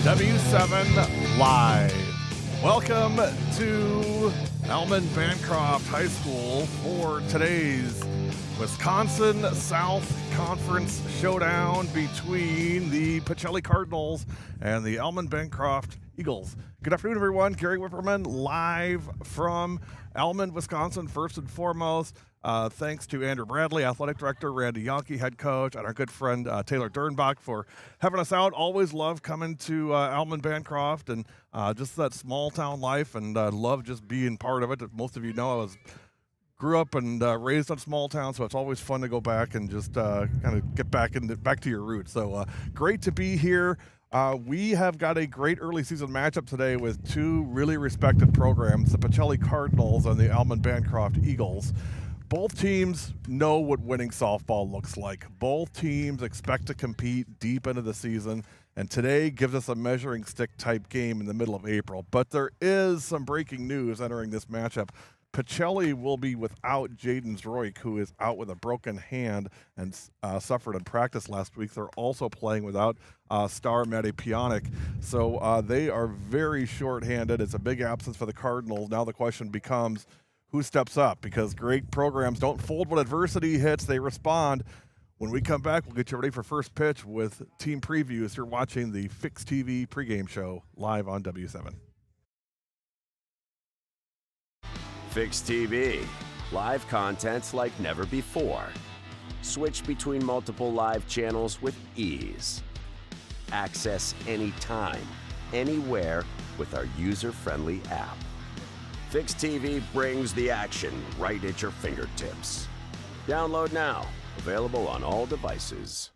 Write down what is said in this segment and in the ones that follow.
W7 Live. Welcome to ALMOND Bancroft High School for today's Wisconsin South Conference showdown between the PACELLI Cardinals and the ALMOND Bancroft Eagles. Good afternoon, everyone. Gary Whipperman live from ALMOND, Wisconsin, first and foremost. Thanks to Andrew Bradley, Athletic Director, Randy Yonke, Head Coach, and our good friend Taylor Dernbach for having us out. Always love coming to ALMOND Bancroft and just that small town life, and love just being part of it. Most of you know I grew up and raised on small town, so it's always fun to go back and just kind of get back to your roots. So great to be here. We have got a great early season matchup today with two really respected programs, the PACELLI Cardinals and the ALMOND Bancroft Eagles. Both teams know what winning softball looks like. Both teams expect to compete deep into the season, and today gives us a measuring stick type game in the middle of April. But there is some breaking news entering this matchup. PACELLI will be without Jaden Zroik, who is out with a broken hand and suffered in practice last week. They're also playing without star Maddie Pionik. So they are very short-handed. It's a big absence for the Cardinals. Now the question becomes, who steps up? Because great programs don't fold when adversity hits, they respond. When we come back, we'll get you ready for first pitch with team previews. You're watching the Fix TV pregame show live on W7. Fix TV, live contents like never before. Switch between multiple live channels with ease. Access anytime, anywhere with our user-friendly app. Fix TV brings the action right at your fingertips. Download now. Available on all devices.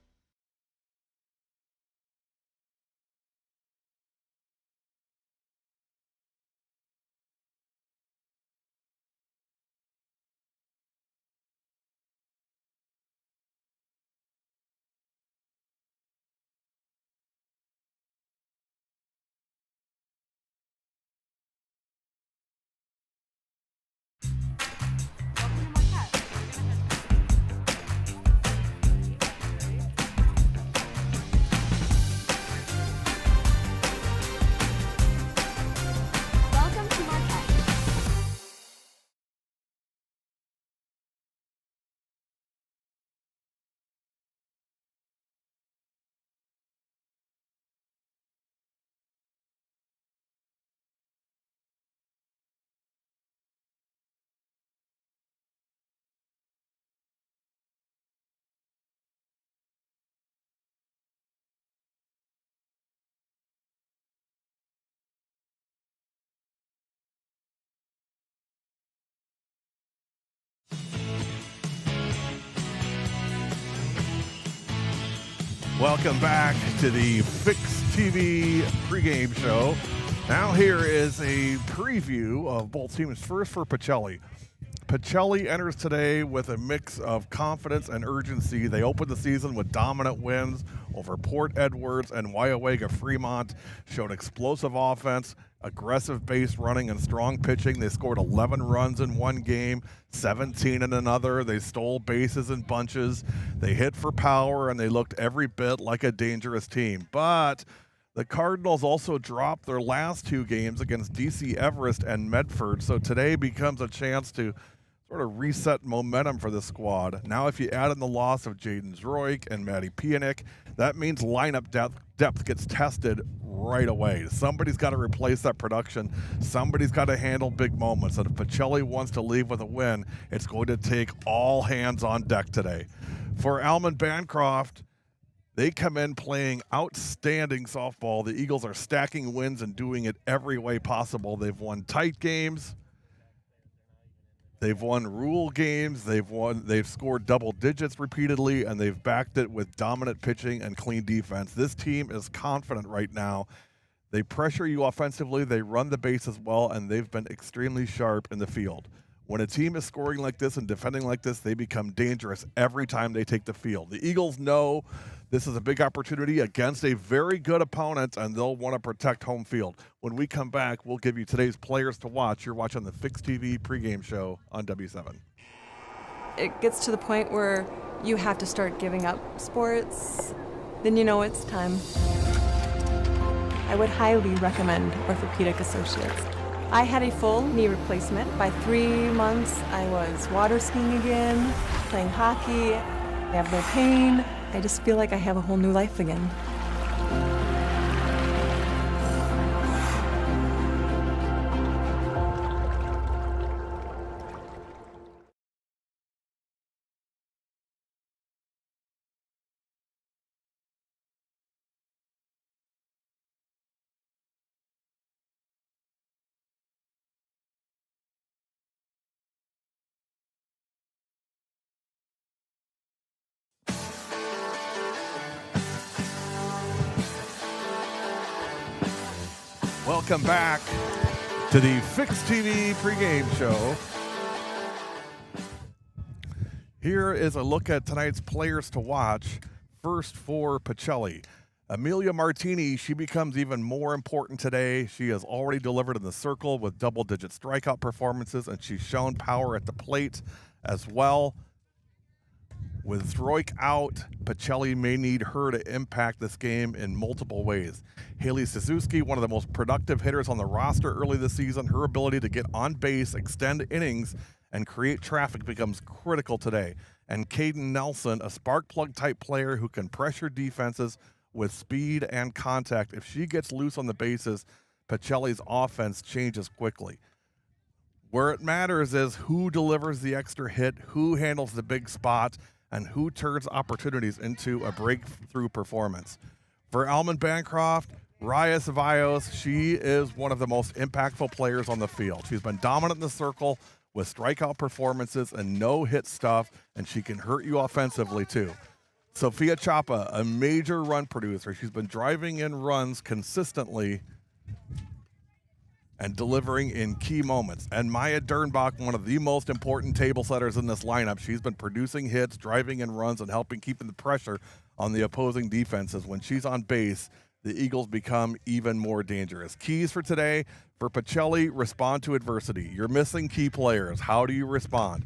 Welcome back to the Fix TV pregame show. Now here is a preview of both teams. First for PACELLI. PACELLI enters today with a mix of confidence and urgency. They opened the season with dominant wins over Port Edwards and Waiawega Fremont, showed explosive offense, aggressive base running, and strong pitching. They scored 11 runs in one game, 17 in another. They stole bases in bunches. They hit for power, and they looked every bit like a dangerous team. But the Cardinals also dropped their last two games against DC Everest and Medford, so today becomes a chance to sort of reset momentum for the squad. Now if you add in the loss of Jaden Zroik and Maddie Pionik, that means lineup depth gets tested right away. Somebody's got to replace that production. Somebody's got to handle big moments. And if PACELLI wants to leave with a win, it's going to take all hands on deck today. For ALMOND Bancroft, they come in playing outstanding softball. The Eagles are stacking wins and doing it every way possible. They've won tight games. They've won rule games. They've scored double digits repeatedly, and they've backed it with dominant pitching and clean defense. This team is confident right now. They pressure you offensively. They run the bases well, and they've been extremely sharp in the field. When a team is scoring like this and defending like this, they become dangerous every time they take the field. The Eagles know this is a big opportunity against a very good opponent, and they'll want to protect home field. When we come back, we'll give you today's players to watch. You're watching the Fix TV pregame show on W7. It gets to the point where you have to start giving up sports, then you know it's time. I would highly recommend Orthopedic Associates. I had a full knee replacement. By 3 months, I was water skiing again, playing hockey. I have no pain. I just feel like I have a whole new life again. Welcome back to the Fix TV pregame show. Here is a look at tonight's players to watch. First for PACELLI. Amelia Martini, she becomes even more important today. She has already delivered in the circle with double-digit strikeout performances, and she's shown power at the plate as well. With Zroik out, PACELLI may need her to impact this game in multiple ways. Haley Suzuki, one of the most productive hitters on the roster early this season, her ability to get on base, extend innings, and create traffic becomes critical today. And Caden Nelson, a spark plug type player who can pressure defenses with speed and contact. If she gets loose on the bases, PACELLI's offense changes quickly. Where it matters is who delivers the extra hit, who handles the big spot, and who turns opportunities into a breakthrough performance. For ALMOND Bancroft, Raya Ceballos, she is one of the most impactful players on the field. She's been dominant in the circle with strikeout performances and no-hit stuff, and she can hurt you offensively too. Sophia Chapa, a major run producer. She's been driving in runs consistently and delivering in key moments. And Maya Dernbach, one of the most important table setters in this lineup. She's been producing hits, driving in runs, and helping keeping the pressure on the opposing defenses. When she's on base, the Eagles become even more dangerous. Keys for today, for PACELLI, respond to adversity. You're missing key players. How do you respond?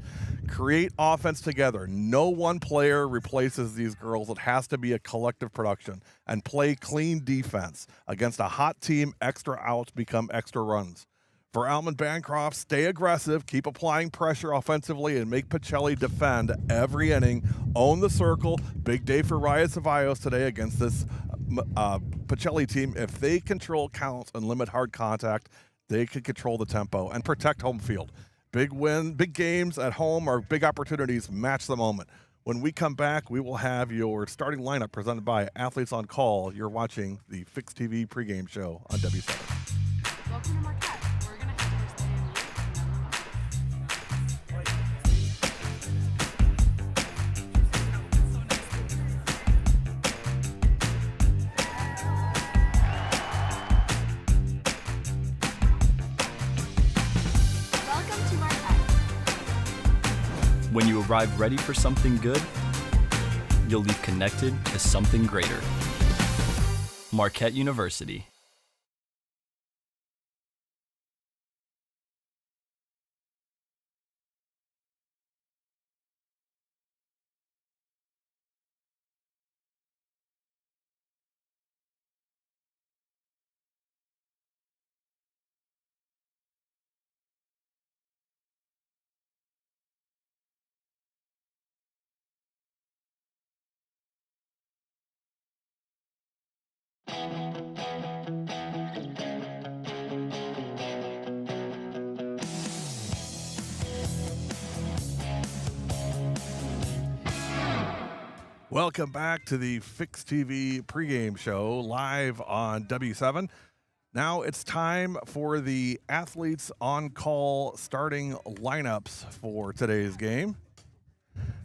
Create offense together. No one player replaces these girls. It has to be a collective production. And play clean defense. Against a hot team, extra outs become extra runs. For ALMOND Bancroft, stay aggressive, keep applying pressure offensively, and make PACELLI defend every inning. Own the circle. Big day for Raya Ceballos today against this PACELLI team. If they control counts and limit hard contact, they can control the tempo and protect home field. Big win, big games at home or big opportunities, match the moment. When we come back, we will have your starting lineup presented by Athletes on Call. You're watching the Fix TV pregame show on W7. Welcome to Marquette. We're going to have first name Welcome to Marquette. When you arrive ready for something good, you'll leave connected to something greater. Marquette University. Welcome back to the Fix TV pregame show live on W7. Now it's time for the Athletes on Call starting lineups for today's game.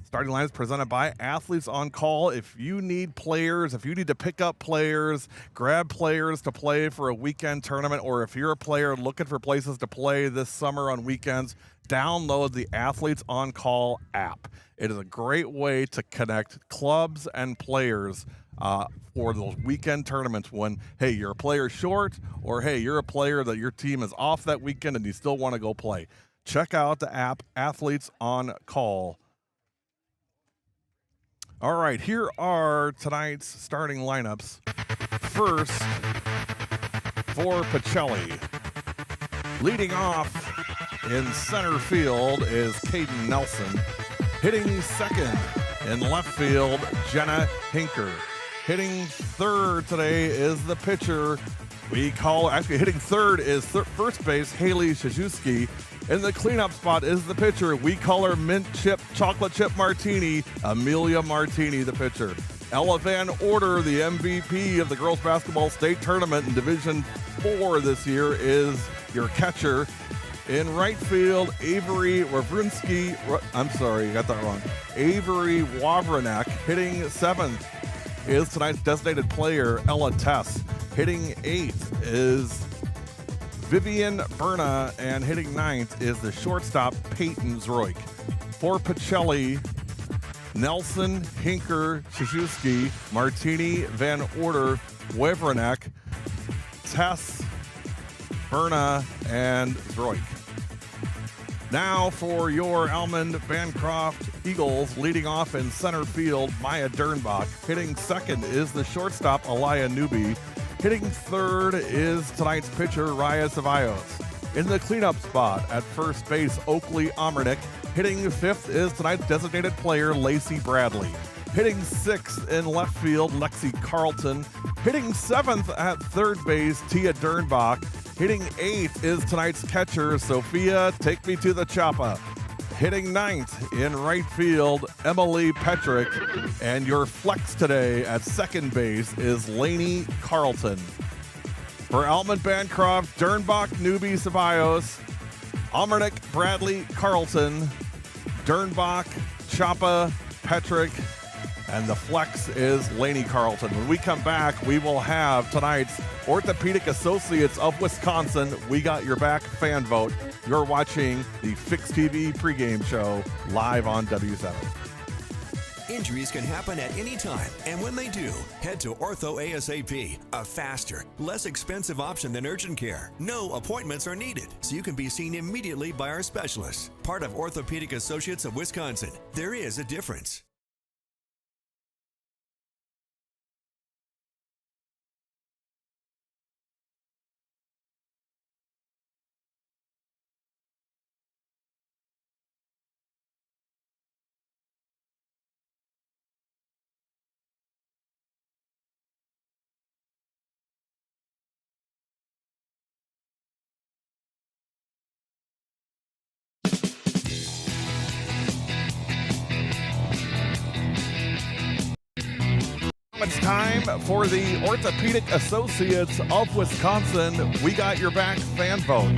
Starting lineups presented by Athletes on Call. If you need players, if you need to pick up players, grab players to play for a weekend tournament, or if you're a player looking for places to play this summer on weekends, download the Athletes on Call app. It is a great way to connect clubs and players for those weekend tournaments when, hey, you're a player short, or hey, you're a player that your team is off that weekend and you still want to go play. Check out the app, Athletes on Call. All right, here are tonight's starting lineups. First, for Pacelli. Leading off in center field is Caden Nelson. Hitting second in left field, Jenna Hinker. Hitting third today is the pitcher hitting third is first base, Haley Szajewski. In the cleanup spot is the pitcher. We call her mint chip, chocolate chip martini, Amelia Martini, the pitcher. Ella Van Order, the MVP of the girls basketball state tournament in Division 4 this year, is your catcher. In right field, Avery Wawrinski, got that wrong. Avery Wawrinak. Hitting seventh is tonight's designated player, Ella Tess. Hitting eighth is Vivian Berna, and hitting ninth is the shortstop, Peyton Zroik. For Pacelli, Nelson, Hinker, Szajewski, Martini, Van Order, Wawrinak, Tess, Berna, and Zroik. Now for your Almond Bancroft Eagles, leading off in center field, Maya Dernbach. Hitting second is the shortstop, Alaya Newby. Hitting third is tonight's pitcher, Raya Ceballos. In the cleanup spot at first base, Oakley Amernick. Hitting fifth is tonight's designated player, Lacey Bradley. Hitting sixth in left field, Lexi Carlton. Hitting seventh at third base, Tia Dernbach. Hitting eighth is tonight's catcher, Sophia Take Me to the Choppa. Hitting ninth in right field, Emily Petrick. And your flex today at second base is Lainey Carlton. For Almond Bancroft, Dernbach, Newby, Ceballos, Amernick, Bradley, Carlton, Dernbach, Choppa, Petrick, and the flex is Lainey Carlton. When we come back, we will have tonight's Orthopedic Associates of Wisconsin We Got Your Back fan vote. You're watching the Fix TV pregame show live on W7. Injuries can happen at any time, and when they do, head to Ortho ASAP, a faster, less expensive option than urgent care. No appointments are needed, so you can be seen immediately by our specialists. Part of Orthopedic Associates of Wisconsin. There is a difference. It's time for the Orthopedic Associates of Wisconsin We Got Your Back fan vote.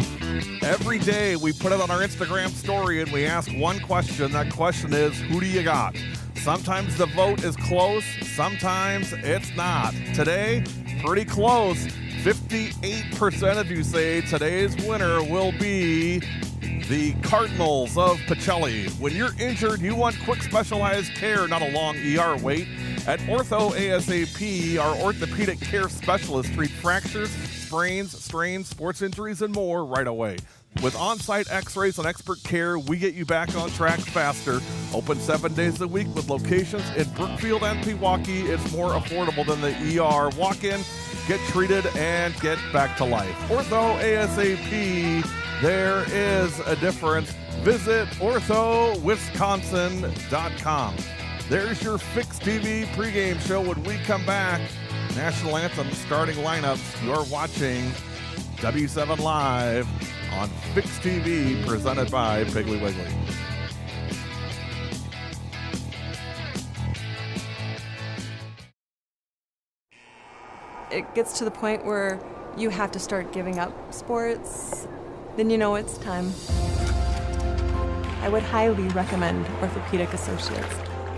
Every day we put it on our Instagram story and we ask one question. That question is, who do you got? Sometimes the vote is close, sometimes it's not. Today, pretty close. 58% of you say today's winner will be the Cardinals of Pacelli. When you're injured, you want quick specialized care, not a long ER wait. At Ortho ASAP, our orthopedic care specialists treat fractures, sprains, strains, sports injuries, and more right away. With on-site x-rays and expert care, we get you back on track faster. Open 7 days a week with locations in Brookfield and Pewaukee. It's more affordable than the ER. Walk in, get treated, and get back to life. Ortho ASAP, there is a difference. Visit orthowisconsin.com. There's your Fix TV pregame show. When we come back, national anthem starting lineups. You're watching W7 Live on Fix TV, presented by Piggly Wiggly. It gets to the point where you have to start giving up sports. Then you know it's time. I would highly recommend Orthopedic Associates.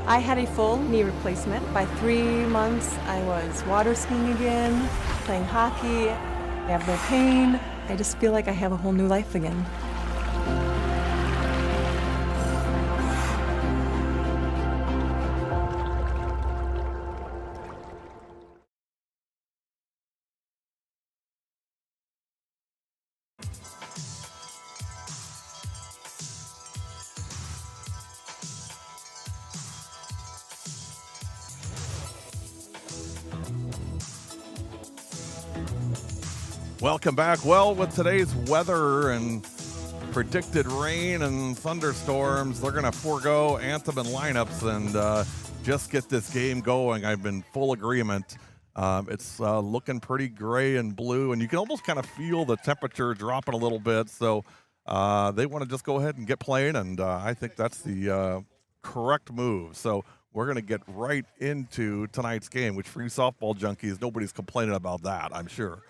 I had a full knee replacement. By 3 months, I was water skiing again, playing hockey. I have no pain. I just feel like I have a whole new life again. Welcome back. Well, with today's weather and predicted rain and thunderstorms, they're going to forego anthem and lineups and just get this game going. I've been full agreement. It's looking pretty gray and blue, and you can almost kind of feel the temperature dropping a little bit. So they want to just go ahead and get playing, and I think that's the correct move. So we're going to get right into tonight's game, which for you softball junkies, nobody's complaining about that, I'm sure.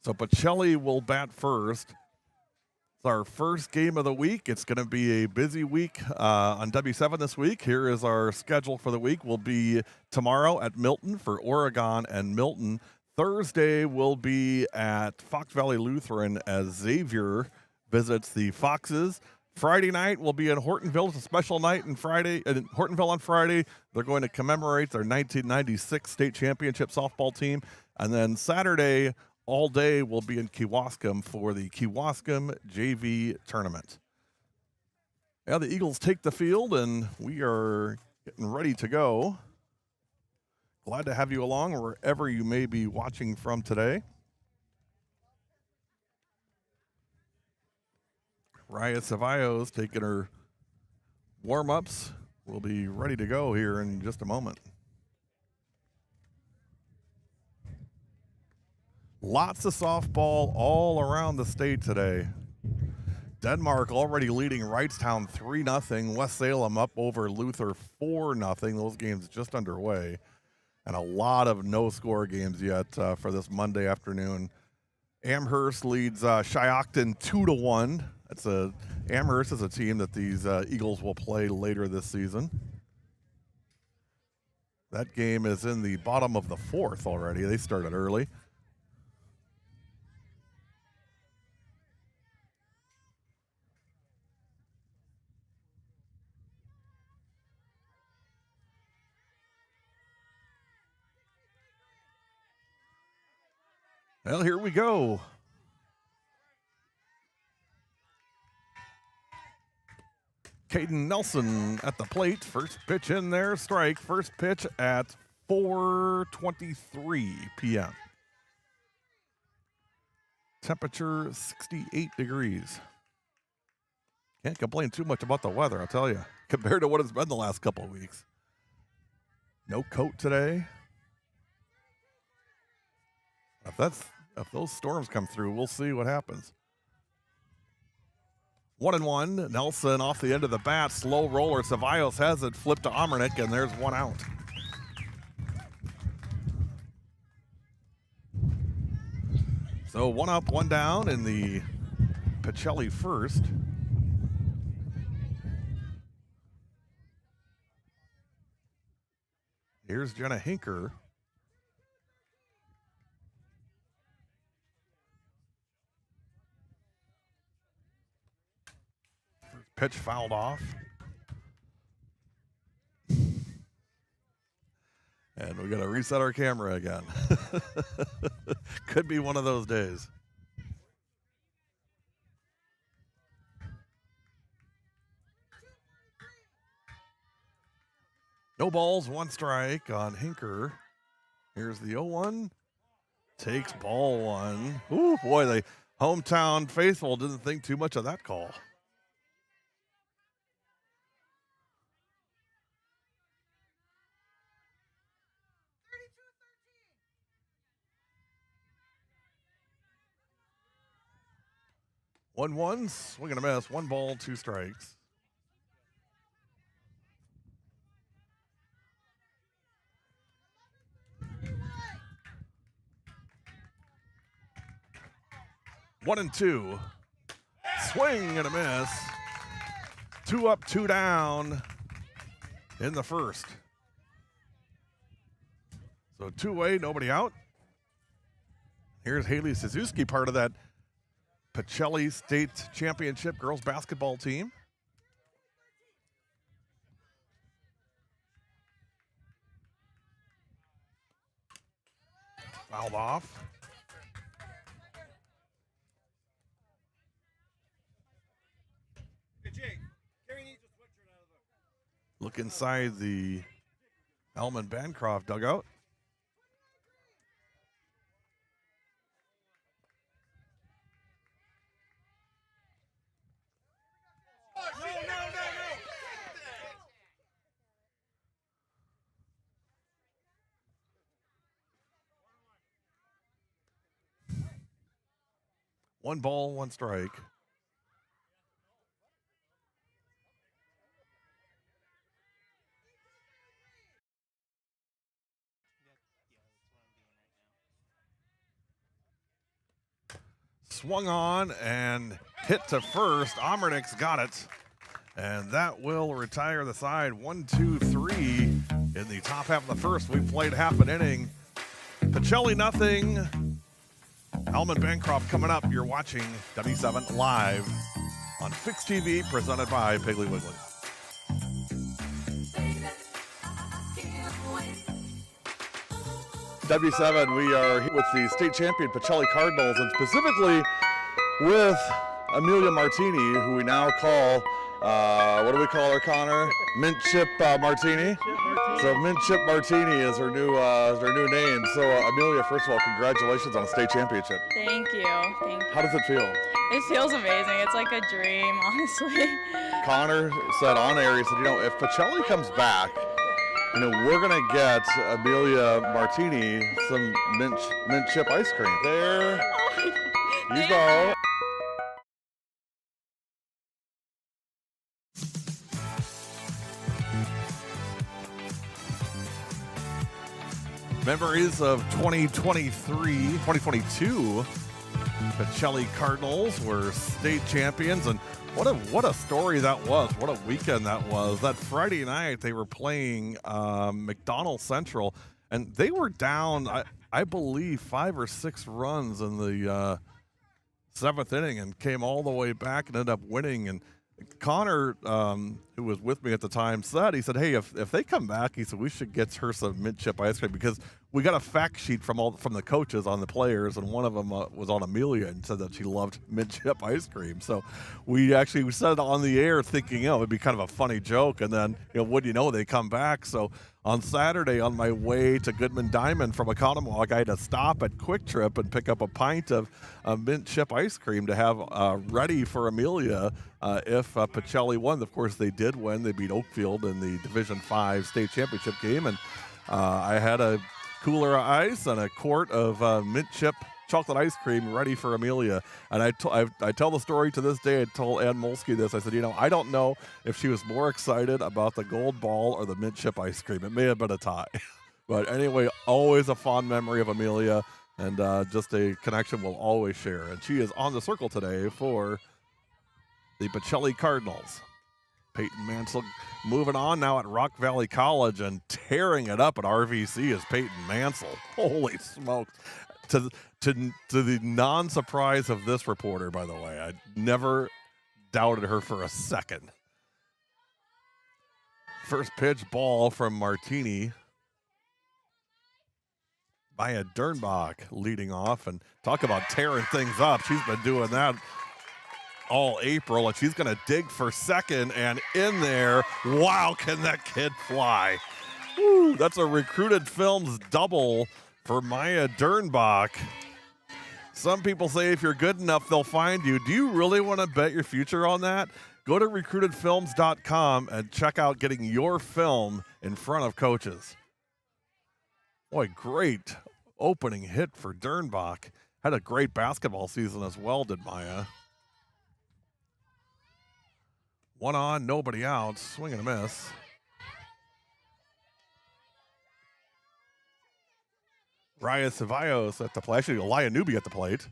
So PACELLI will bat first. It's our first game of the week. It's going to be a busy week on W7 this week. Here is our schedule for the week. We'll be tomorrow at Milton for Oregon and Milton. Thursday will be at Fox Valley Lutheran as Xavier visits the Foxes. Friday night will be in Hortonville. It's a special night in Hortonville on Friday. They're going to commemorate their 1996 state championship softball team. And then Saturday, all day will be in Kewaskum for the Kewaskum JV tournament. Yeah, the Eagles take the field, and we are getting ready to go. Glad to have you along wherever you may be watching from today. Raya Ceballos taking her warm-ups. We'll be ready to go here in just a moment. Lots of softball all around the state today. Denmark already leading Wrightstown 3-0. West Salem up over Luther 4-0. Those games just underway. And a lot of no-score games yet for this Monday afternoon. Amherst leads Shiocton 2-1. Amherst is a team that these Eagles will play later this season. That game is in the bottom of the fourth already. They started early. Well, here we go. Caden Nelson at the plate. First pitch in there, strike. First pitch at 4:23 p.m. Temperature 68 degrees. Can't complain too much about the weather, I'll tell you, compared to what it's been the last couple of weeks. No coat today. If those storms come through, we'll see what happens. 1-1. Nelson off the end of the bat. Slow roller. Ceballos has it flipped to Omernick, and there's one out. So 1 up, 1 down in the PACELLI first. Here's Jenna Hinker. Pitch fouled off. And we got to reset our camera again. Could be one of those days. No balls, 1 strike on Hinker. Here's the 0-1. Takes ball 1. Ooh, boy, the hometown faithful didn't think too much of that call. One, swing and a miss. 1 ball, 2 strikes. One and 2. Swing and a miss. 2 up, 2 down in the first. So 2-away, nobody out. Here's Haley Suzuki, part of that PACELLI State Championship girls basketball team. Fouled off. Look inside the ALMOND BANCROFT dugout. 1 ball, 1 strike. Swung on and hit to first. Omernick's got it. And that will retire the side. 1, 2, 3 in the top half of the first. We played half an inning. PACELLI nothing. ALMOND BANCROFT coming up. You're watching W7 live on Fixed TV, presented by Piggly Wiggly. W7, we are here with the state champion PACELLI Cardinals, and specifically with Amelia Martini, who we now call, what do we call her, Connor? Mint Chip Martini. So Mint Chip Martini is her new name. So Amelia, first of all, congratulations on a state championship. Thank you. Thank you. How does it feel? It feels amazing. It's like a dream, honestly. Connor said on air, he said, you know, if PACELLI comes back, you know, we're going to get Amelia Martini some mint chip ice cream. There you go. Memories of 2022. PACELLI Cardinals were state champions, and what a story that was. What a weekend that was. That Friday night they were playing McDonald Central, and they were down, I believe, 5 or 6 runs in the 7th inning and came all the way back and ended up winning. And Connor, who was with me at the time, said, he said, hey, if they come back, he said, we should get her some mint chip ice cream, because we got a fact sheet from the coaches on the players, and one of them was on Amelia and said that she loved mint chip ice cream. So we said it on the air thinking, you know, it'd be kind of a funny joke, and then, you know, what do you know, they come back. So on Saturday, on my way to Goodman Diamond from Economwalk, I had to stop at Quick Trip and pick up a pint of mint chip ice cream to have ready for Amelia if PACELLI won. Of course, they did win. They beat Oakfield in the Division 5 state championship game, and I had a cooler of ice and a quart of mint chip chocolate ice cream ready for Amelia. And I tell the story to this day. I told Ann Molsky this. I said, you know, I don't know if she was more excited about the gold ball or the mint chip ice cream. It may have been a tie. But anyway, always a fond memory of Amelia, and just a connection we'll always share. And she is on the circle today for the PACELLI Cardinals. Peyton Mansell moving on now at Rock Valley College, and tearing it up at RVC is Peyton Mansell. Holy smokes. To the non-surprise of this reporter, by the way. I never doubted her for a second. First pitch ball from Martini. Maya Dernbach leading off, and talk about tearing things up. She's been doing that all April, and she's going to dig for second, and in there. Wow, can that kid fly? Woo, that's a Recruited Films double for Maya Dernbach. Some people say if you're good enough, they'll find you. Do you really want to bet your future on that? Go to recruitedfilms.com and check out getting your film in front of coaches. Boy, great opening hit for Dernbach. Had a great basketball season as well, did Maya. 1 on, nobody out. Swing and a miss. Raya Ceballos at the plate. Actually, Elia Newby at the plate.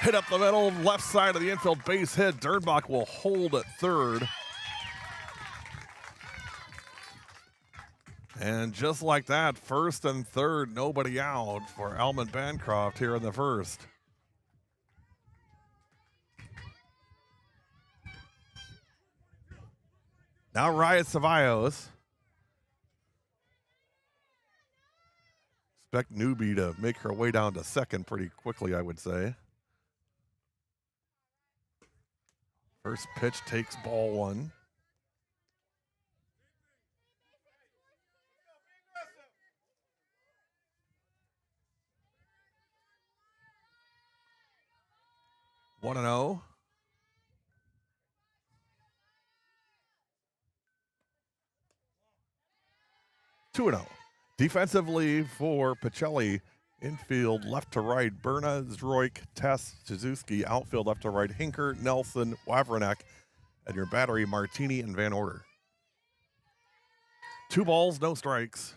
Hit up the middle, left side of the infield, base hit. Dernbach will hold at third. And just like that, first and third, nobody out for ALMOND BANCROFT here in the first. Now Raya Ceballos. Expect Newby to make her way down to second pretty quickly, I would say. First pitch takes ball 1. 1-0. Two and 0. Defensively for Pacelli, infield left to right, Berna, Zdroik, Tess, Suzuki. Outfield left to right, Hinker, Nelson, Wawriniak, and your battery, Martini and Van Order. 2 balls, no strikes.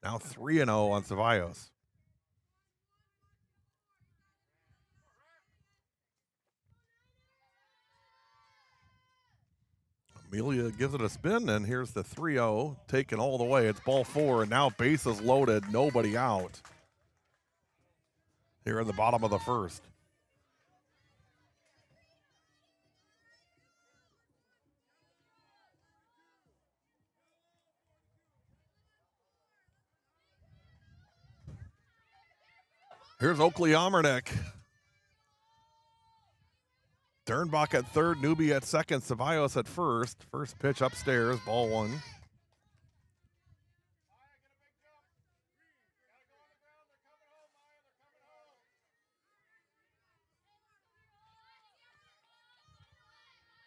Now 3-0 on Ceballos. Amelia gives it a spin, and here's the 3-0, taken all the way. It's ball 4, and now bases loaded, nobody out. Here in the bottom of the first. Here's Oakley Almernick. Dernbach at third, Newby at second, Ceballos at first. First pitch upstairs, ball 1.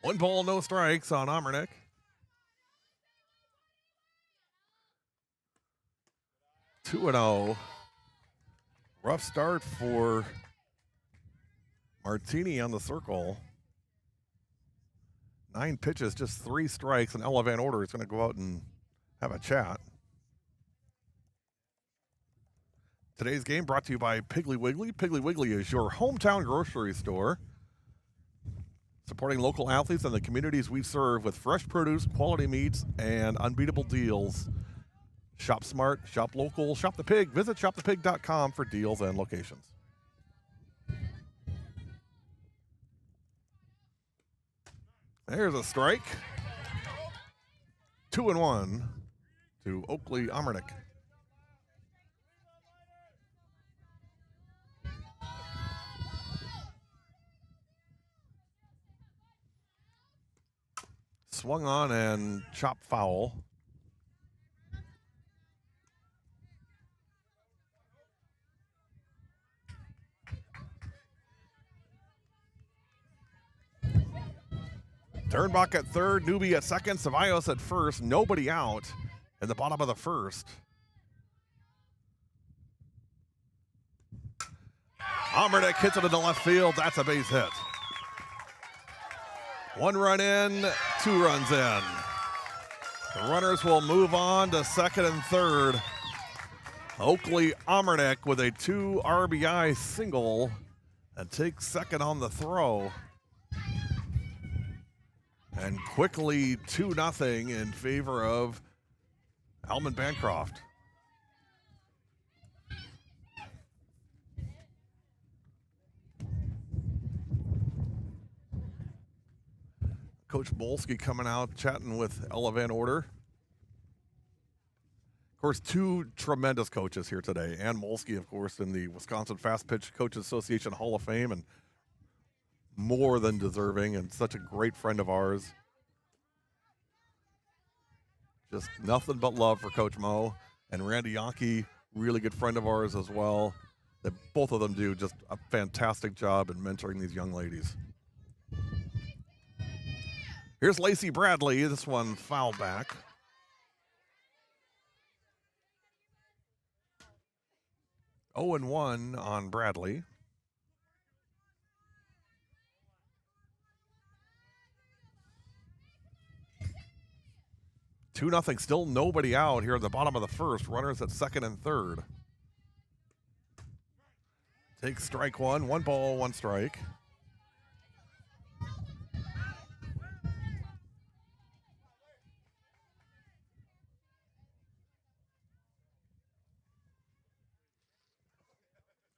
One ball, no strikes on Almernick. Two 2-0. Rough start for Martini on the circle. 9 pitches, just 3 strikes, and Ella Van Order is going to go out and have a chat. Today's game brought to you by Piggly Wiggly. Piggly Wiggly is your hometown grocery store, supporting local athletes and the communities we serve with fresh produce, quality meats, and unbeatable deals. Shop smart, shop local, shop the pig. Visit shopthepig.com for deals and locations. There's a strike. 2-1 to Oakley Almernick. Swung on and chopped foul. Dernbach at third, Newby at second, Ceballos at first, nobody out in the bottom of the first. Almernick hits it in the left field. That's a base hit. 1 run in, 2 runs in. The runners will move on to second and third. Oakley Almernick with a 2 RBI single and takes second on the throw. And quickly 2-0 in favor of ALMOND Bancroft. Coach Bolsky coming out, chatting with Ella Van Order. Of course, 2 tremendous coaches here today. Ann Molsky, of course, in the Wisconsin Fast Pitch Coaches Association Hall of Fame, and more than deserving, and such a great friend of ours. Just nothing but love for Coach Mo. And Randy Yankee, really good friend of ours as well. That both of them do just a fantastic job in mentoring these young ladies. Here's Lacey Bradley. This one fouled back. Oh and 1 on Bradley. 2-0, still nobody out here at the bottom of the first. Runners at second and third. Takes strike 1, 1 ball, 1 strike.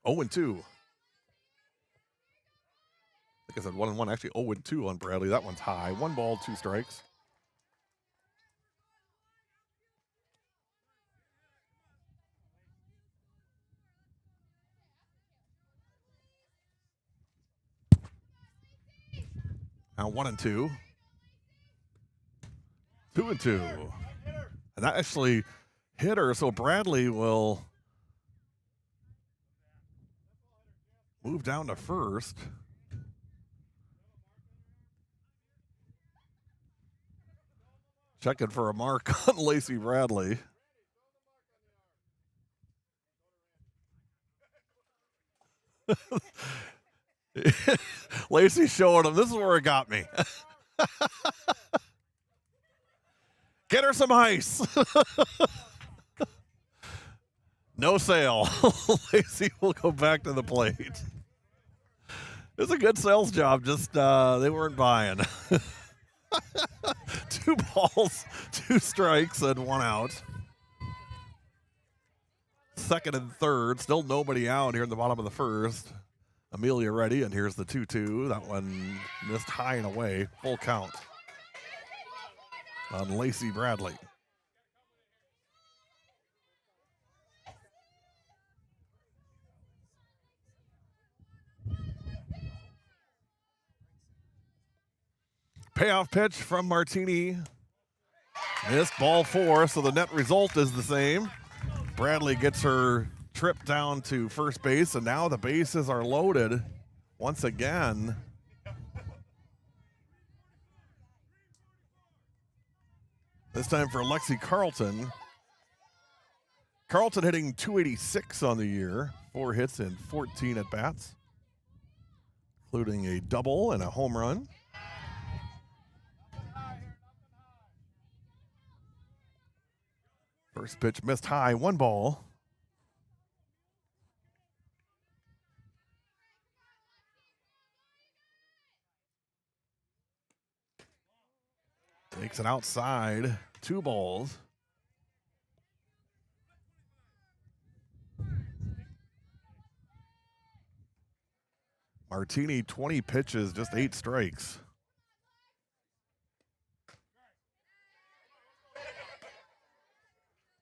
Oh and 2. I think I said 1 and 1. Actually, 0 and 2 on Bradley. That one's high. 1 ball, 2 strikes. Now 1 and 2. 2 and 2. And that actually, hitter, so Bradley will move down to first. Checking for a mark on Lacey Bradley. Lacey's showing him, this is where it got me. Get her some ice. No sale. Lacey will go back to the plate. It's a good sales job, just they weren't buying. 2 balls, 2 strikes, and 1 out. Second and third, still nobody out here in the bottom of the first. Amelia ready, and here's the 2-2. That one missed high and away. Full count on Lacey Bradley. Payoff pitch from Martini. Missed, ball 4, so the net result is the same. Bradley gets her trip down to first base, and now the bases are loaded once again. This time for Lexi Carlton. Carlton hitting .286 on the year, 4 hits and 14 at-bats, including a double and a home run. First pitch missed high, 1 ball. Takes it outside, 2 balls. Martini, 20 pitches, just 8 strikes.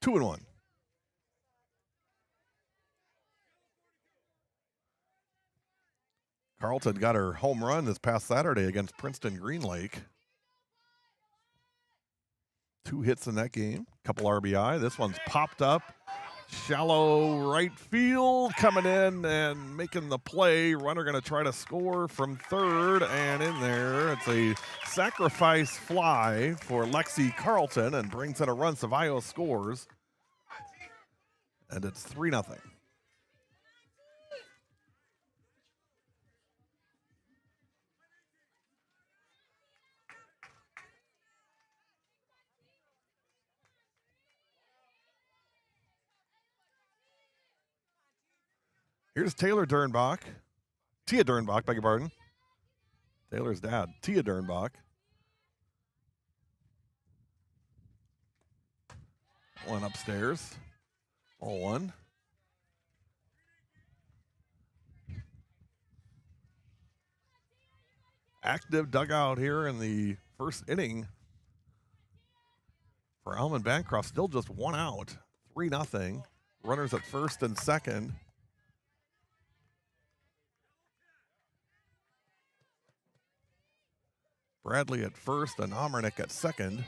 Two and 1. Carlton got her home run this past Saturday against Princeton Green Lake. 2 hits in that game, couple RBI. This one's popped up. Shallow right field, coming in and making the play. Runner going to try to score from third, and in there. It's a sacrifice fly for Lexi Carlton and brings in a run. Cevallos scores, and it's 3-0. Here's Taylor Dernbach. Tia Dernbach, beg your pardon. Taylor's dad, Tia Dernbach. One upstairs. All 1. Active dugout here in the first inning for ALMOND Bancroft. Still just 1 out. 3-0. Runners at first and second. Bradley at first and Omernick at second.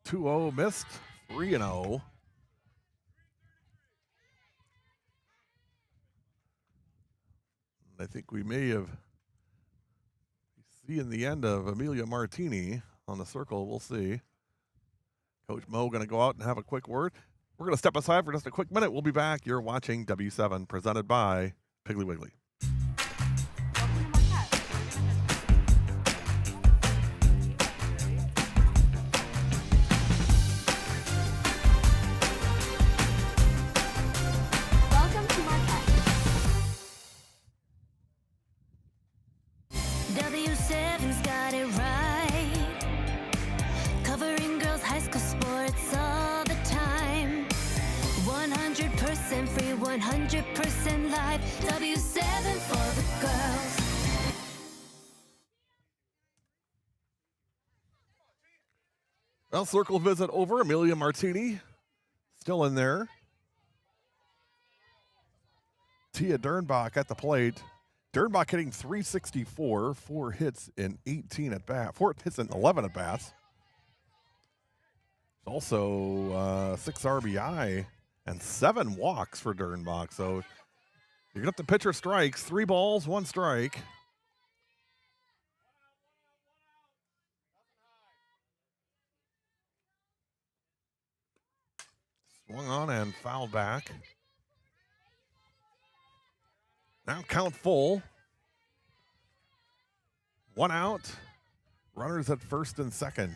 (2-0) missed, 3-0. I think we may have seen the end of Amelia Martini on the circle. We'll see. Coach Mo going to go out and have a quick word. We're going to step aside for just a quick minute. We'll be back. You're watching W7, presented by Piggly Wiggly. Welcome to Marquette. W7's got it right. Covering girls' high school sports all the time. 100% free, 100% live. W7 for the girls. Well, circle visit over. Amelia Martini still in there. Tia Dernbach at the plate. Dernbach hitting .364, 4 hits in 18 at bat, 4 hits in 11 at bats. Also 6 RBI and 7 walks for Dernbach. So you get up the pitcher strikes, 3 balls, 1 strike. Swung on and fouled back. Now count full. 1 out. Runners at first and second.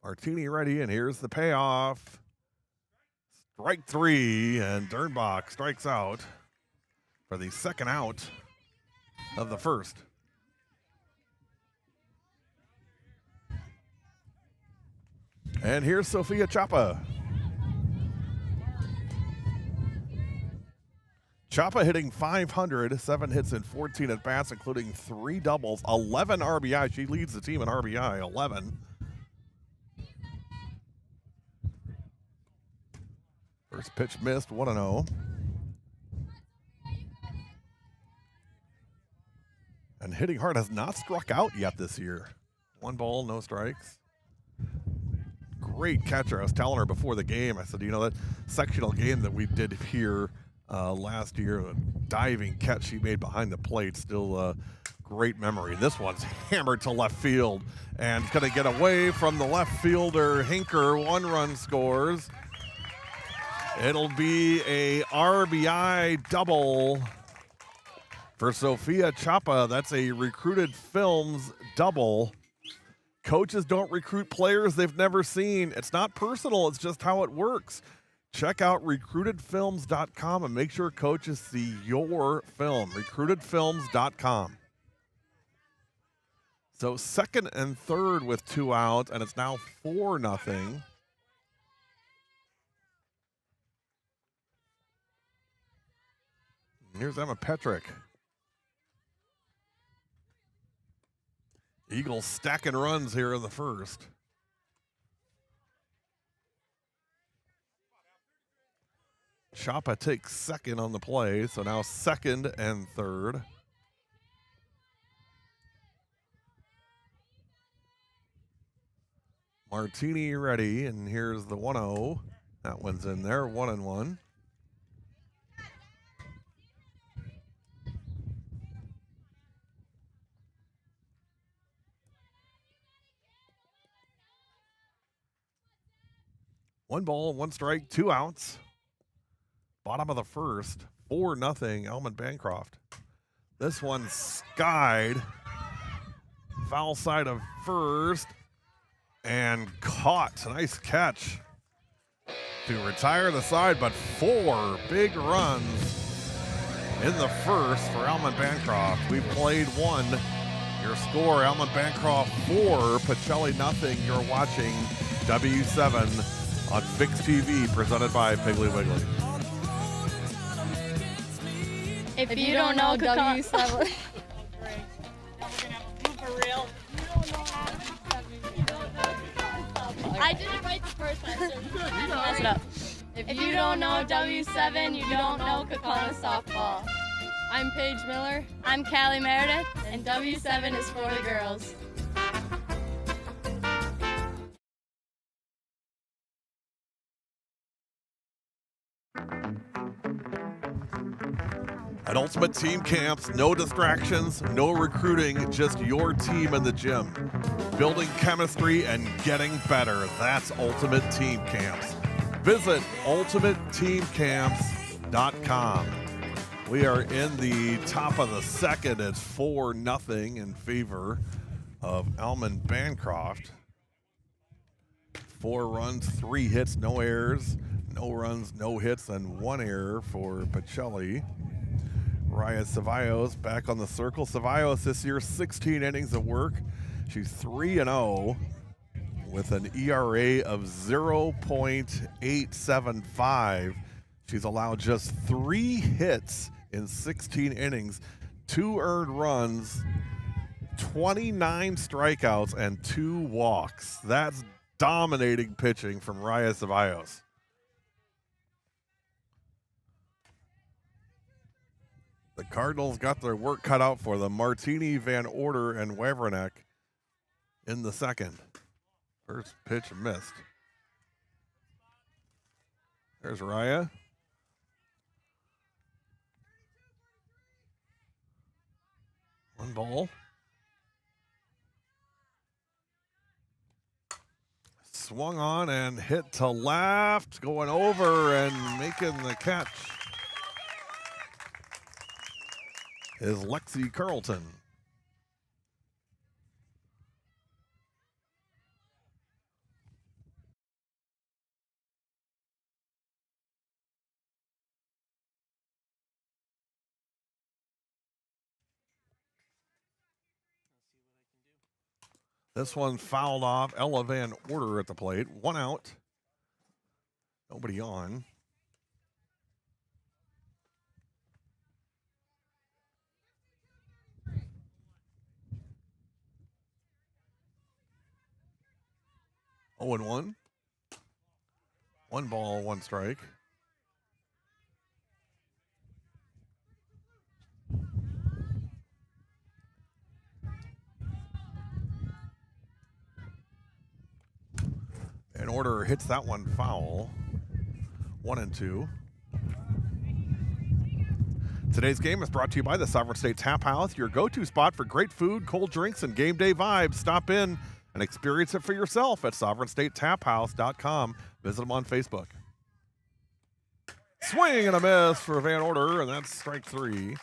Martini ready, and here's the payoff. Strike 3, and Dernbach strikes out for the second out of the first. And here's Sophia Chapa. Chapa hitting .500, 7 hits in 14 at bats, including 3 doubles, 11 RBI. She leads the team in RBI, 11. First pitch missed, 1-0. And hitting hard, has not struck out yet this year. 1 ball, no strikes. Great catcher. I was telling her before the game, I said, you know, that sectional game that we did here last year, a diving catch she made behind the plate, still a great memory. This one's hammered to left field and going to get away from the left fielder, Hinker. 1 run scores. It'll be a RBI double for Sophia Chapa. That's a Recruited Films double. Coaches don't recruit players they've never seen. It's not personal, it's just how it works. Check out recruitedfilms.com and make sure coaches see your film. Recruitedfilms.com. So second and third with 2 outs, and it's now 4-0. Here's Emma Petrick. Eagles stacking runs here in the first. Chapa takes second on the play, so now second and third. Martini ready, and here's the 1-0. That one's in there, 1-1. One ball, 1 strike, 2 outs. Bottom of the first, 4-0 Almond Bancroft. This one skied. Foul side of first and caught. Nice catch to retire the side, but 4 big runs in the first for Almond Bancroft. We've played 1. Your score, Almond Bancroft 4, Pacelli 0. You're watching W7 on Fix TV, presented by Piggly Wiggly. If you don't know W7. I did it right the first time. Mess it up. If you don't know W7, you don't know Kakana softball. I'm Paige Miller. I'm Callie Meredith, and W7 is for the girls. At Ultimate Team Camps, no distractions, no recruiting, just your team in the gym. Building chemistry and getting better. That's Ultimate Team Camps. Visit ultimateteamcamps.com. We are in the top of the second. It's 4-0 in favor of Almond Bancroft. 4 runs, 3 hits, no errors, no runs, no hits, and 1 error for Pacelli. Raya Ceballos back on the circle. Ceballos this year, 16 innings of work. She's 3-0 with an ERA of 0.875. She's allowed just 3 hits in 16 innings, 2 earned runs, 29 strikeouts, and 2 walks. That's dominating pitching from Raya Ceballos. The Cardinals got their work cut out for them. Martini, Van Order, and Wawriniak in the second. First pitch missed. There's Raya. One ball. Swung on and hit to left, going over and making the catch is Lexi Carlton. This one fouled off. Ella Van Order at the plate. 1 out. Nobody on. Oh, and 1. 1 ball, 1 strike. Van Order hits that one foul. 1 and 2. Today's game is brought to you by the Sovereign State Tap House, your go-to spot for great food, cold drinks, and game day vibes. Stop in and experience it for yourself at SovereignStateTapHouse.com. Visit them on Facebook. Swing and a miss for Van Order, and that's strike 3.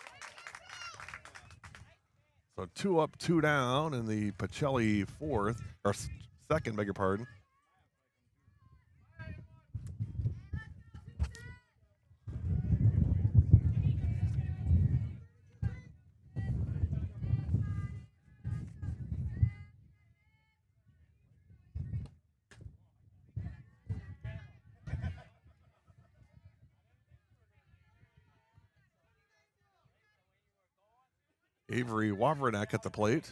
So 2 up, 2 down in the PACELLI second, beg your pardon. Avery Wawriniak at the plate.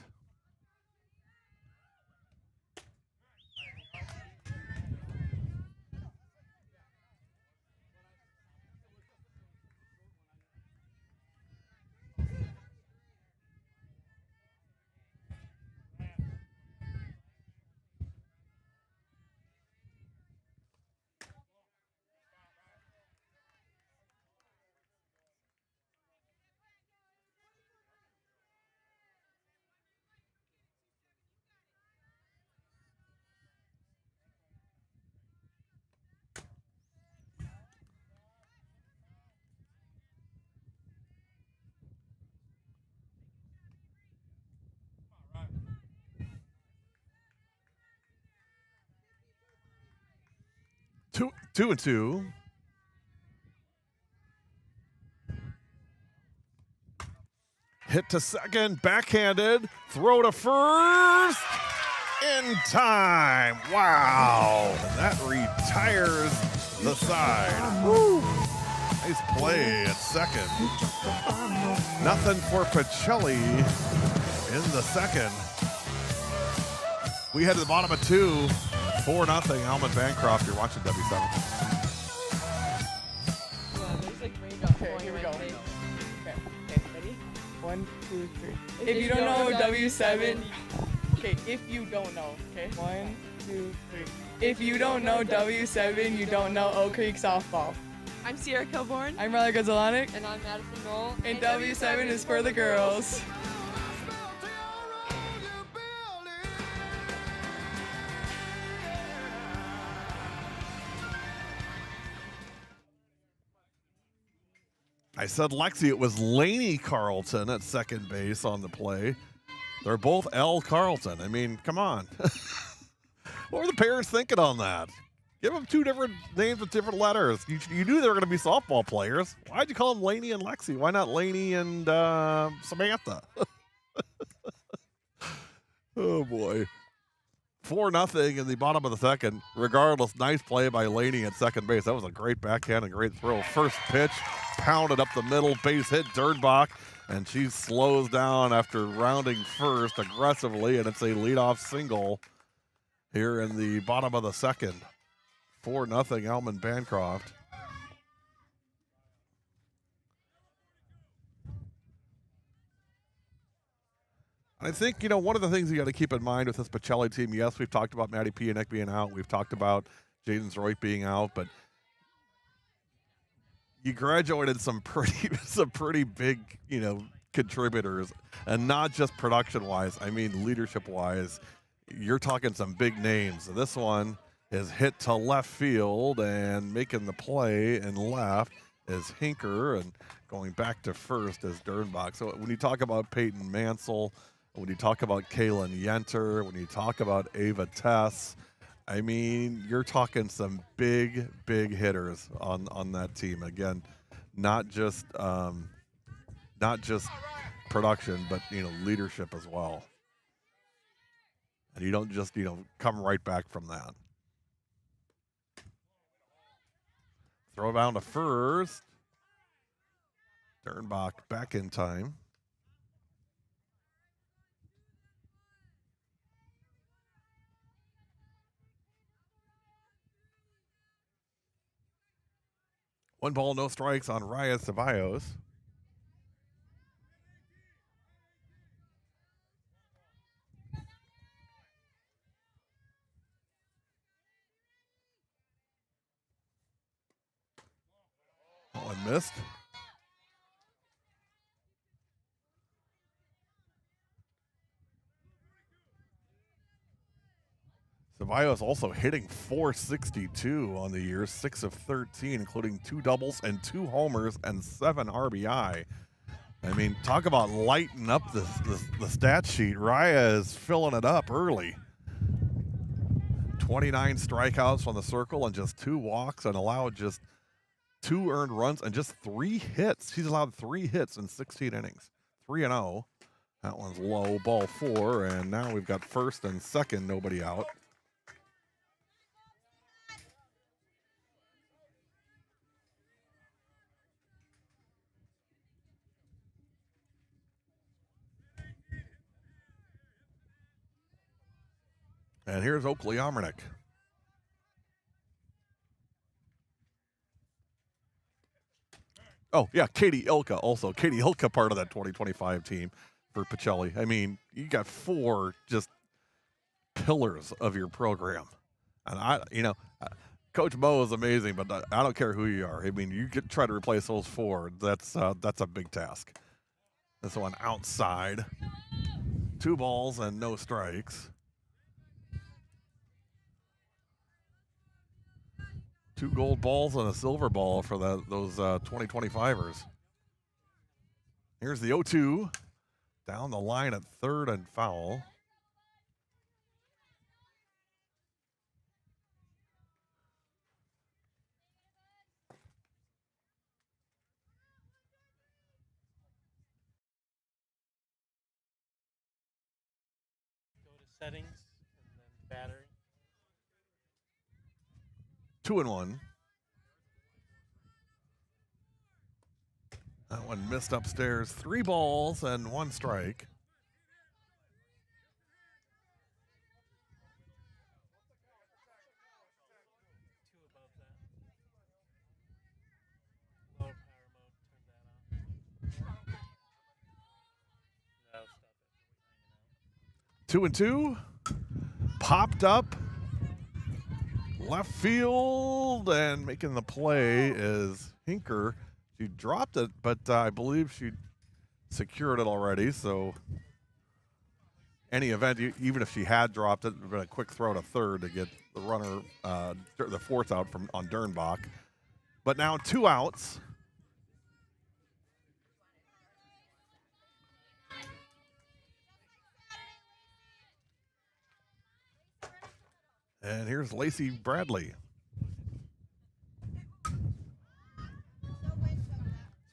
Two and 2. Hit to second, backhanded, throw to first, in time. Wow, and that retires the side. Woo. Nice play at second. Nothing for PACELLI in the second. We head to the bottom of 2. 4-0, ALMOND BANCROFT. You're watching W7. Okay, here we go. Okay, ready? 1, 2, 3. If you don't know W7, okay, if you don't know, okay? 1, 2, 3. If you don't know W7, you don't know Oak Creek softball. I'm Sierra Kilborn. I'm Riley Gonzalonic. And I'm Madison Knoll. And W7 is for the girls. I said Lexi, it was Lainey Carlton at second base on the play. They're both L. Carlton. I mean, come on. What were the parents thinking on that? Give them 2 different names with different letters. You knew they were going to be softball players. Why'd you call them Lainey and Lexi? Why not Lainey and Samantha? Oh, boy. 4-0 in the bottom of the second. Regardless, nice play by Lainey at second base. That was a great backhand and great throw. First pitch, pounded up the middle, base hit Dernbach, and she slows down after rounding first aggressively, and it's a leadoff single here in the bottom of the second. 4-0 Almond Bancroft. I think, one of the things you got to keep in mind with this PACELLI team, yes, we've talked about Maddie Pianek being out. We've talked about Jaden Zroit being out, but you graduated some pretty big, contributors, and not just production-wise. I mean, leadership-wise. You're talking some big names. This one is hit to left field, and making the play and left is Hinker, and going back to first is Dernbach. So when you talk about Peyton Mansell, when you talk about Kaylin Yenter, when you talk about Ava Tess, I mean, you're talking some big hitters on that team. Again, not just production, but leadership as well. And you don't just come right back from that. Throw down to first. Dernbach back in time. One ball, no strikes on Raya Ceballos. One missed. Ceballos also hitting .462 on the year, 6 of 13, including 2 doubles and 2 homers and 7 RBI. I mean, talk about lighting up the stat sheet. Raya is filling it up early. 29 strikeouts on the circle and just 2 walks, and allowed just 2 earned runs and just 3 hits. He's allowed 3 hits in 16 innings. 3-0. That one's low, ball 4, and now we've got first and second, nobody out. And here's Oakley Almernick. Oh, yeah, Katie Ilka also. Katie Ilka part of that 2025 team for PACELLI. I mean, you got 4 just pillars of your program. And Coach Mo is amazing, but I don't care who you are. I mean, you could try to replace those 4. That's a big task. This one outside. 2 balls and no strikes. 2 gold balls and a silver ball for those 2025ers. Here's the 0-2. Down the line at third and foul. Go to settings and then battery. 2-1. That one missed upstairs. 3 balls and 1 strike. Low power mode, turn that on. That'll stop it. 2-2. Popped up. Left field, and making the play is Hinker. She dropped it, but I believe she secured it already. So, any event, even if she had dropped it, it would have been a quick throw to third to get the runner, the 4th out on Dernbach. But now 2 outs. And here's Lacey Bradley.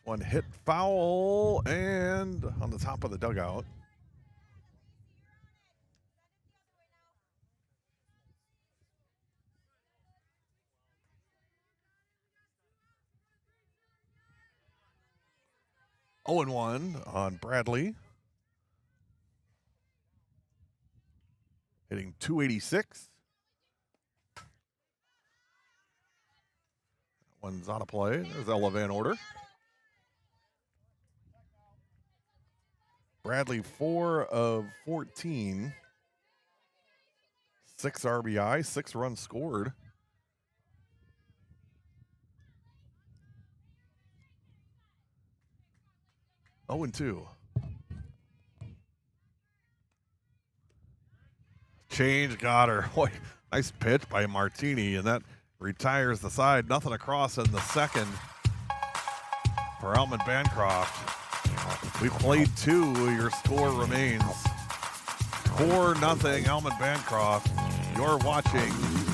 One hit foul and on the top of the dugout. Oh, 0-1 on Bradley. Hitting .286. one's out of play. There's Ella Van Order. Bradley, 4 of 14. 6 RBI, 6 runs scored. Oh, and 2. Change got her. Boy, nice pitch by Martini, and that retires the side. Nothing across in the second for Almond Bancroft. We played 2. Your score remains 4-0 Almond Bancroft. You're watching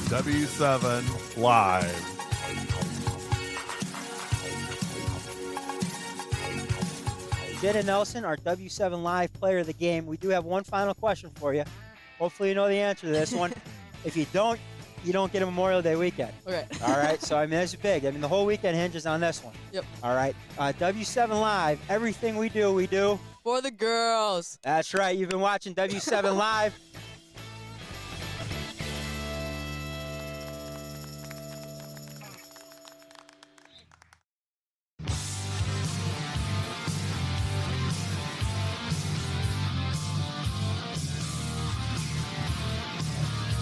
W7 Live. Jenna Nelson, our W7 Live player of the game. We do have one final question for you. Hopefully you know the answer to this one. If you don't, you don't get a Memorial Day weekend. Okay. All right, so I mean, that's big. I mean, the whole weekend hinges on this one. Yep. All right, W7 Live, everything we do. For the girls. That's right, you've been watching W7 Live.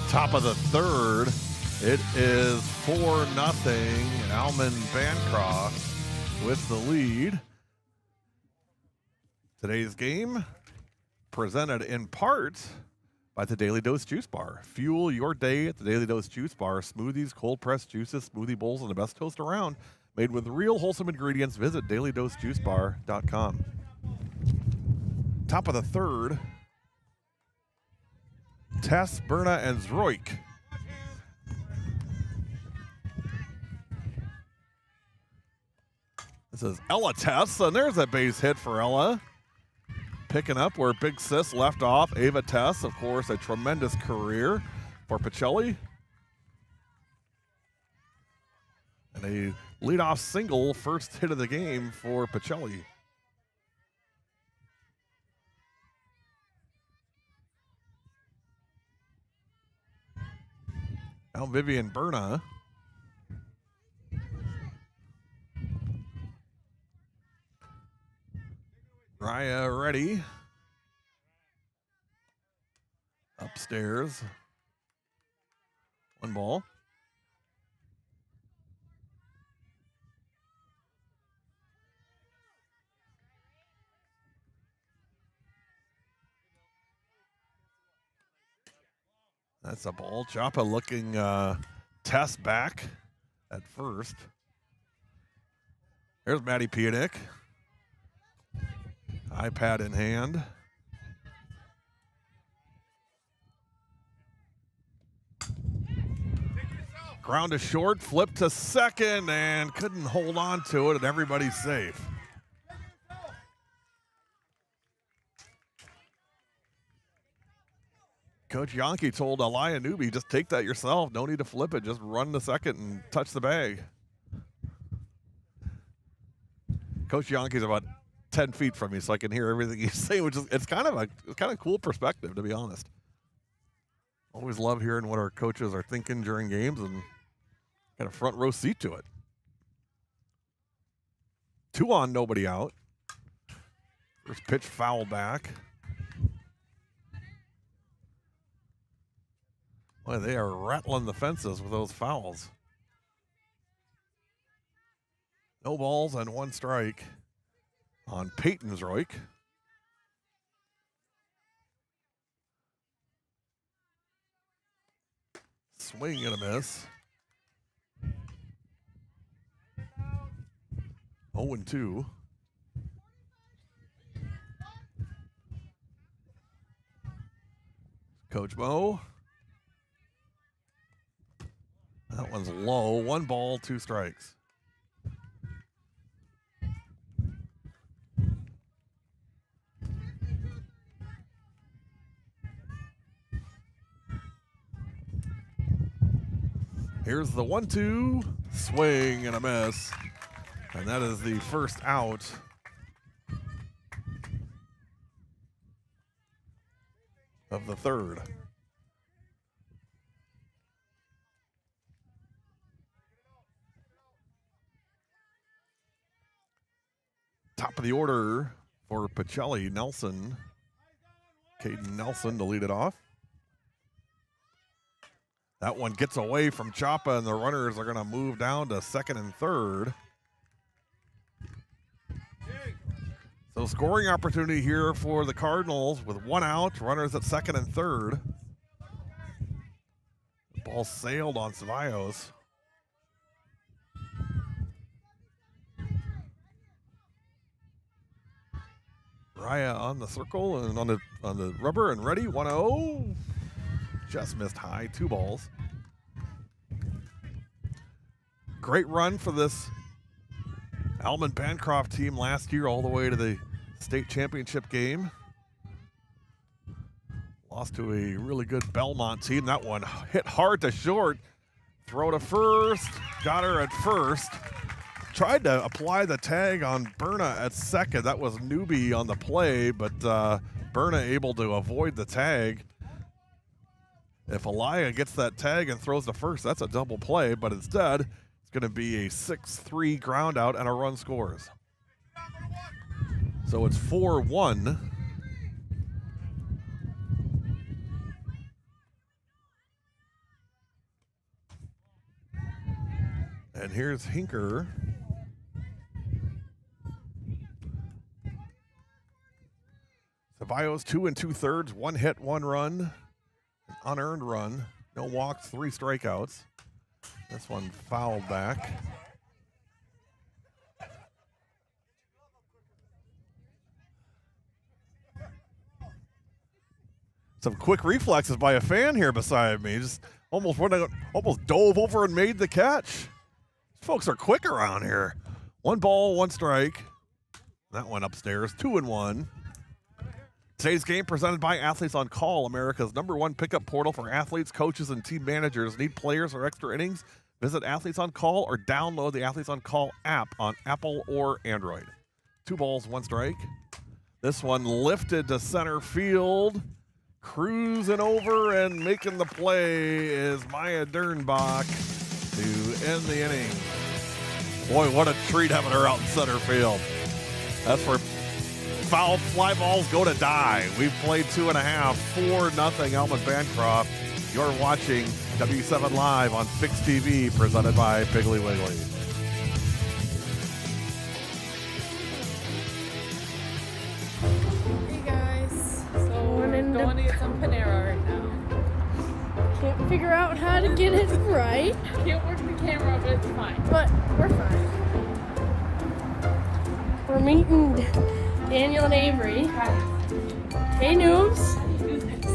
Top of the third, it is 4-0 Almond Bancroft with the lead. Today's game presented in part by the Daily Dose Juice Bar. Fuel your day at the Daily Dose Juice Bar. Smoothies, cold pressed juices, smoothie bowls, and the best toast around. Made with real wholesome ingredients. Visit dailydosejuicebar.com. Top of the third, Tess, Berna, and Zroik. This is Ella Tess, and there's a base hit for Ella. Picking up where Big Sis left off. Ava Tess, of course, a tremendous career for PACELLI. And a leadoff single, first hit of the game for PACELLI. Now Vivian Berna. Raya ready. Upstairs. 1 ball. That's a ball. Joppa looking Tess back at first. There's Maddie Pianic. iPad in hand. Ground to short, flip to second, and couldn't hold on to it, and everybody's safe. Coach Yonke told Alaya Newby, just take that yourself. No need to flip it. Just run the second and touch the bag. Coach Yonke's about 10 feet from me, so I can hear everything he's saying, which is it's kind of a cool perspective, to be honest. Always love hearing what our coaches are thinking during games and got a front row seat to it. 2 on, nobody out. First pitch foul back. Boy, they are rattling the fences with those fouls. No balls and 1 strike on Peyton Zroik. Swing and a miss. 0-2. Coach Mo. That one's low. 1 ball, 2 strikes. Here's the 1-2, swing and a miss. And that is the first out. Of the third. Top of the order for PACELLI, Nelson. Caden Nelson to lead it off. That one gets away from Chapa, and the runners are going to move down to second and third. So scoring opportunity here for the Cardinals with one out, runners at second and third. Ball sailed on Ceballos. Raya on the circle and on the rubber and ready. 1-0. Just missed high. 2 balls. Great run for this ALMOND BANCROFT team last year all the way to the state championship game. Lost to a really good Belmont team. That one hit hard to short. Throw to first. Got her at first. Tried to apply the tag on Berna at second. That was Newbie on the play, but Berna able to avoid the tag. If Alaya gets that tag and throws to first, that's a double play, but instead it's going to be a 6-3 ground out and a run scores. So it's 4-1. And here's Hinker. Ceballos 2 2/3, 1 hit, 1 run, an unearned run, no walks, 3 strikeouts. This one fouled back. Some quick reflexes by a fan here beside me. Just almost dove over and made the catch. Folks are quick around here. 1 ball, 1 strike. That one upstairs, 2-1. Today's game presented by Athletes on Call, America's #1 pickup portal for athletes, coaches, and team managers. Need players or extra innings? Visit Athletes on Call or download the Athletes on Call app on Apple or Android. 2 balls, 1 strike. This one lifted to center field. Cruising over and making the play is Maya Dernbach to end the inning. Boy, what a treat having her out in center field. That's where foul fly balls go to die. We've played 2.5, 4-0 ALMOND BANCROFT. You're watching W7 Live on Fixed TV, presented by Piggly Wiggly. Hey guys, so we're going to get some Panera right now. Can't figure out how to get it right. Can't work the camera, but it's fine. But we're fine. We're meeting Daniel and Avery. Hey, noobs. It's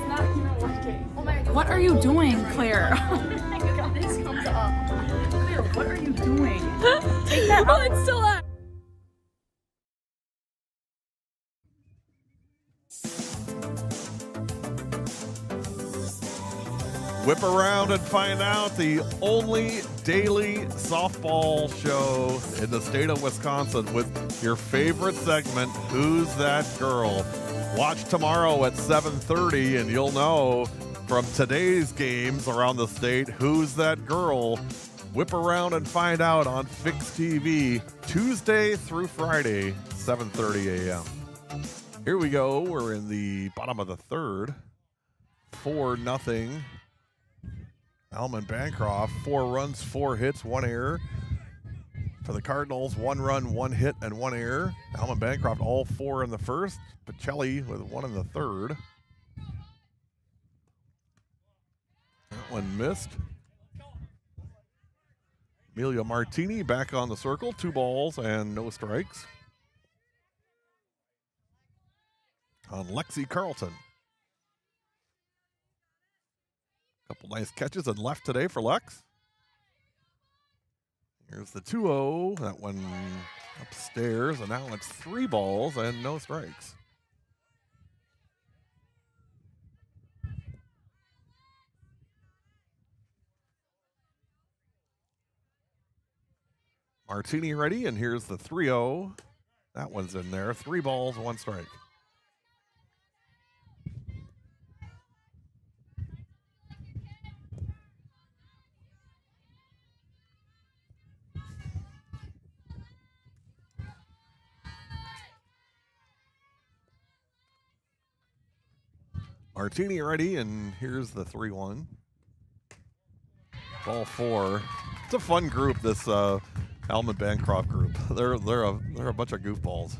not even working. Oh my God. What are you doing, Claire? Oh my God, this comes up. Claire, what are you doing? Take that out. It's still up. Whip around and find out the only daily softball show in the state of Wisconsin with your favorite segment, Who's That Girl? Watch tomorrow at 7:30 and you'll know from today's games around the state, Who's That Girl? Whip around and find out on Fixed TV, Tuesday through Friday, 7:30 a.m. Here we go. We're in the bottom of the third. 4-0. ALMOND BANCROFT, 4 runs, 4 hits, 1 error. For the Cardinals, 1 run, 1 hit, and 1 error. ALMOND BANCROFT, all 4 in the first. PACELLI with 1 in the third. That one missed. Emilio Martini back on the circle. 2 balls and no strikes. On Lexi Carlton. Couple nice catches and left today for Lex. Here's the 2-0. That one upstairs, and now it's 3 balls and no strikes. Martini ready, and here's the 3-0. That one's in there. 3 balls, 1 strike. Martini ready, and here's the 3-1. Ball 4. It's a fun group, this Almond Bancroft group. They're a bunch of goofballs.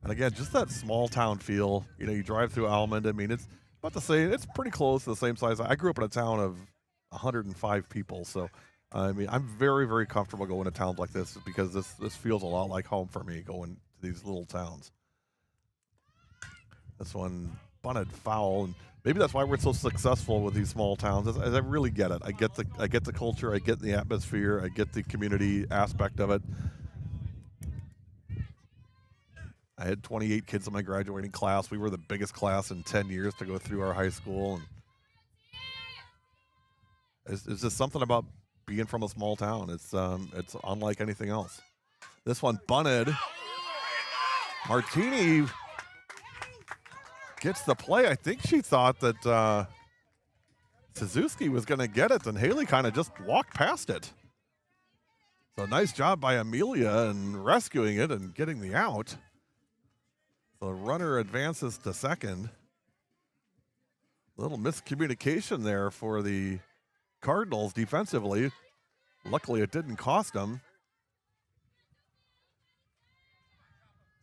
And again, just that small town feel. You know, you drive through Almond. I mean, it's about to say it's pretty close to the same size. I grew up in a town of 105 people, so I mean, I'm very, very comfortable going to towns like this because this feels a lot like home for me, going to these little towns. This one bunted foul, and maybe that's why we're so successful with these small towns. I really get it. I get the culture. I get the atmosphere. I get the community aspect of it. I had 28 kids in my graduating class. We were the biggest class in 10 years to go through our high school, and it's just something about being from a small town. It's unlike anything else. This one bunted. Martini gets the play. I think she thought that Suzuki was going to get it, and Haley kind of just walked past it. So nice job by Amelia in rescuing it and getting the out. The runner advances to second. Little miscommunication there for the Cardinals defensively. Luckily, it didn't cost them.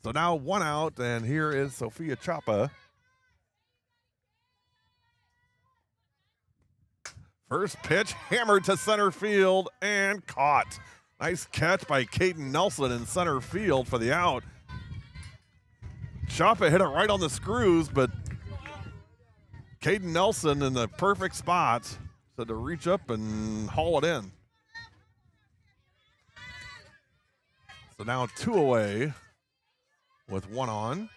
So now 1 out, and here is Sophia Chapa. First pitch hammered to center field and caught. Nice catch by Caden Nelson in center field for the out. Chapa hit it right on the screws, but Caden Nelson in the perfect spot said to reach up and haul it in. So now 2 away with 1 on.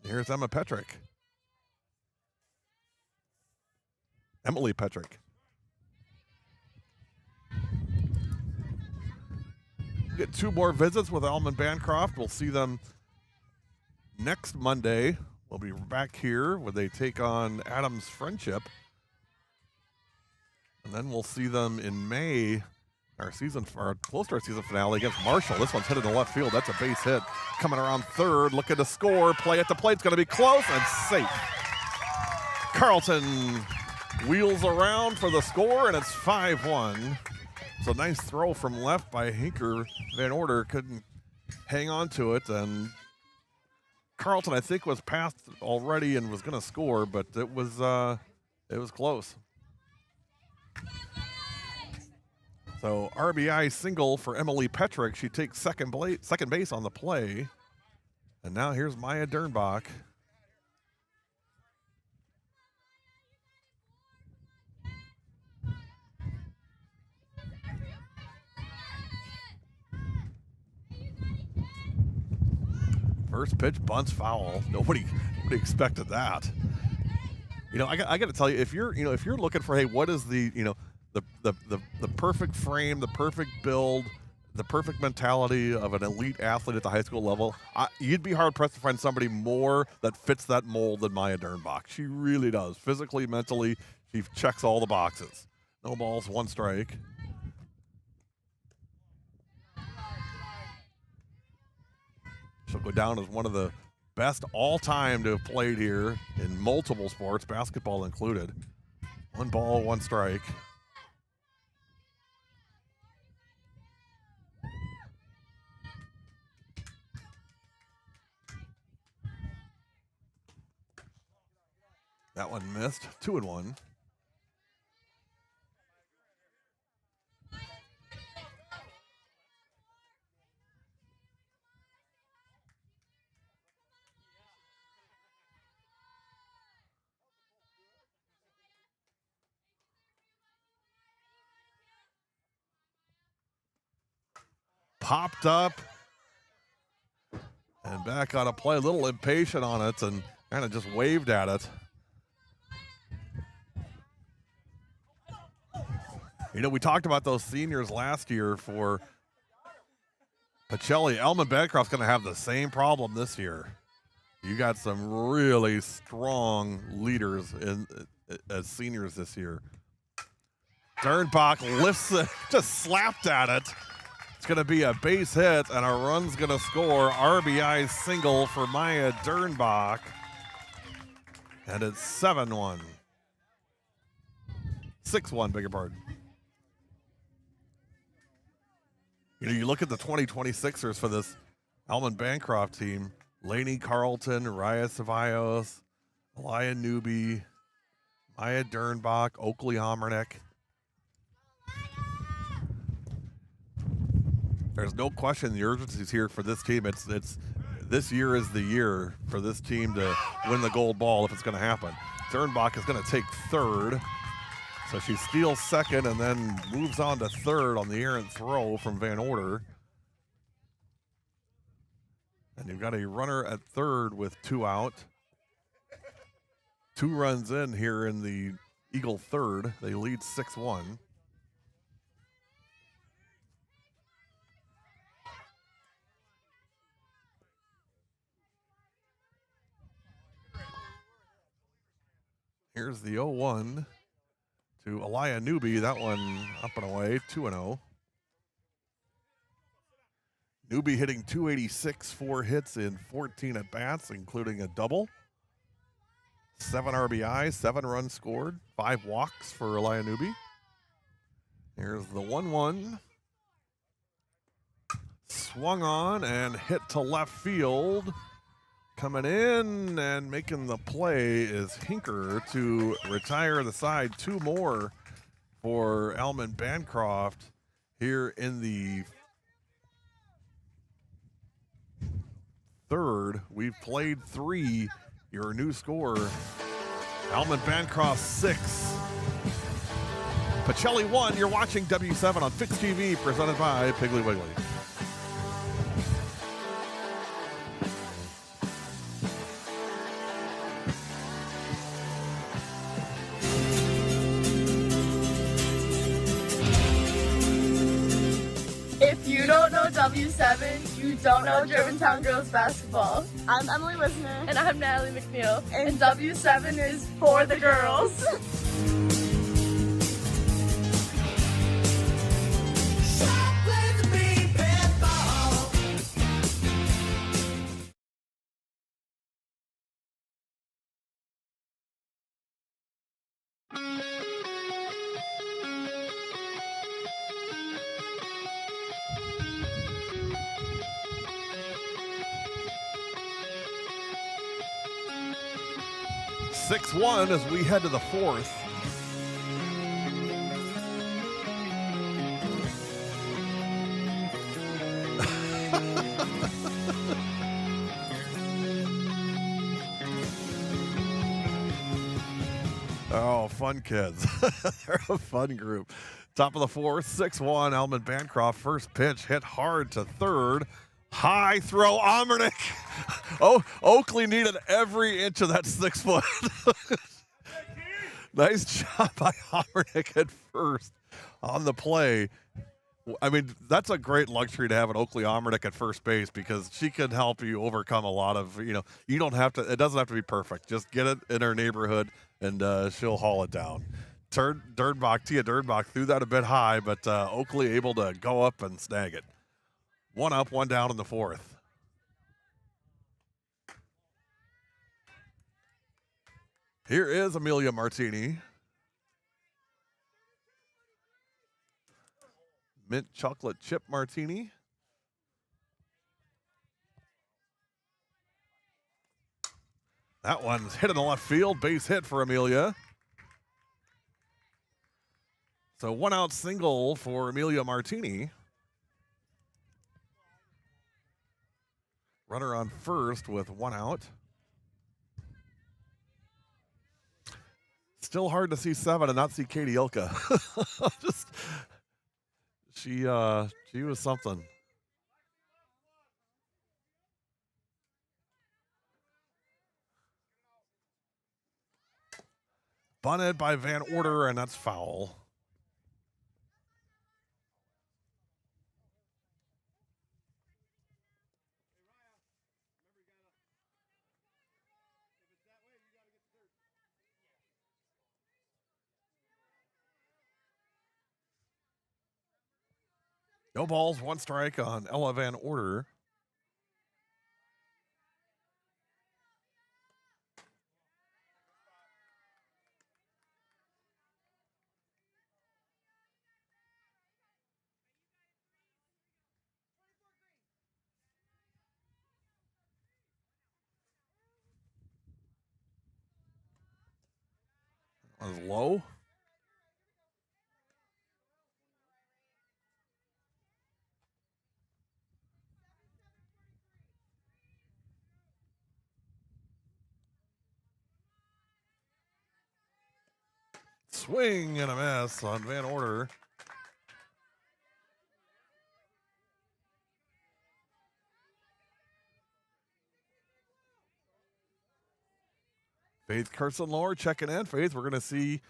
Here's Emily Petrick. Get 2 more visits with Almond Bancroft. We'll see them next Monday. We'll be back here where they take on Adams Friendship. And then we'll see them in May, close to our season finale against Marshall. This one's hit in the left field. That's a base hit. Coming around third, looking to score. Play at the plate's going to be close and safe. Carlton wheels around for the score, and it's 5-1. So nice throw from left by Hinker. Van Order couldn't hang on to it, and Carlton, I think, was past already and was going to score, but it was close. So RBI single for Emily Petrick. She takes second base on the play, and now here's Maya Dernbach. First pitch bunts foul. Nobody expected that. You know, I got to tell you, if you're looking for, hey, what is the perfect frame, the perfect build, the perfect mentality of an elite athlete at the high school level, you'd be hard pressed to find somebody more that fits that mold than Maya Dernbach. She really does. Physically, mentally, she checks all the boxes. No balls, 1 strike. She'll go down as one of the best all-time to have played here in multiple sports, basketball included. 1 ball, 1 strike. That one missed. 2-1. Popped up and back on a play, a little impatient on it and kind of just waved at it. You know, we talked about those seniors last year for PACELLI. Almond Bancroft's going to have the same problem this year. You got some really strong leaders as seniors this year. Dernbach lifts it, just slapped at it. It's going to be a base hit, and a run's going to score. RBI single for Maya Dernbach. And it's 7-1. 6-1, beg your pardon. You know, you look at the 2026ers for this Almond Bancroft team. Lainey Carlton, Raya Ceballos, Elia Newby, Maya Dernbach, Oakley Homernick. There's no question the urgency is here for this team. It's this year is the year for this team to win the gold ball if it's going to happen. Dernbach is going to take third. So she steals second and then moves on to third on the errant throw from Van Order. And you've got a runner at third with 2 out. 2 runs in here in the Eagle third. They lead 6-1. Here's the 0-1 to Elia Newby. That one up and away, 2-0. Newby hitting .286, 4 hits in 14 at-bats, including a double. 7 RBIs, 7 runs scored, 5 walks for Elia Newby. Here's the 1-1. Swung on and hit to left field. Coming in and making the play is Hinker to retire the side. 2 more for Almond Bancroft here in the third. We've played 3. Your new score, Almond Bancroft 6. Pacelli 1. You're watching W7 on Fixed TV, presented by Piggly Wiggly. If you don't know W7, you don't know Germantown girls basketball. I'm Emily Wisner. And I'm Natalie McNeil. And W7 is for the girls. One as we head to the fourth. Oh, fun kids. They're a fun group. Top of the fourth, 6-1. Almond Bancroft, first pitch hit hard to third. High throw, Omernick. Oh, Oakley needed every inch of that 6 foot. Nice job by Omernick at first on the play. I mean, that's a great luxury to have an Oakley Omernick at first base because she can help you overcome a lot of, you don't have to, it doesn't have to be perfect. Just get it in her neighborhood and she'll haul it down. Tia Dernbach threw that a bit high, but Oakley able to go up and snag it. 1 up, 1 down in the fourth. Here is Amelia Martini. Mint chocolate chip martini. That one's hit in the left field. Base hit for Amelia. So 1 out single for Amelia Martini. Runner on first with 1 out. Still hard to see 7 and not see Katie Ilka. She was something. Bunted by Van Order, and that's foul. No balls, 1 strike on Ella Van Order. That was low. Swing and a miss on Van Order. Faith Kersenlohr checking in. Faith, we're going to see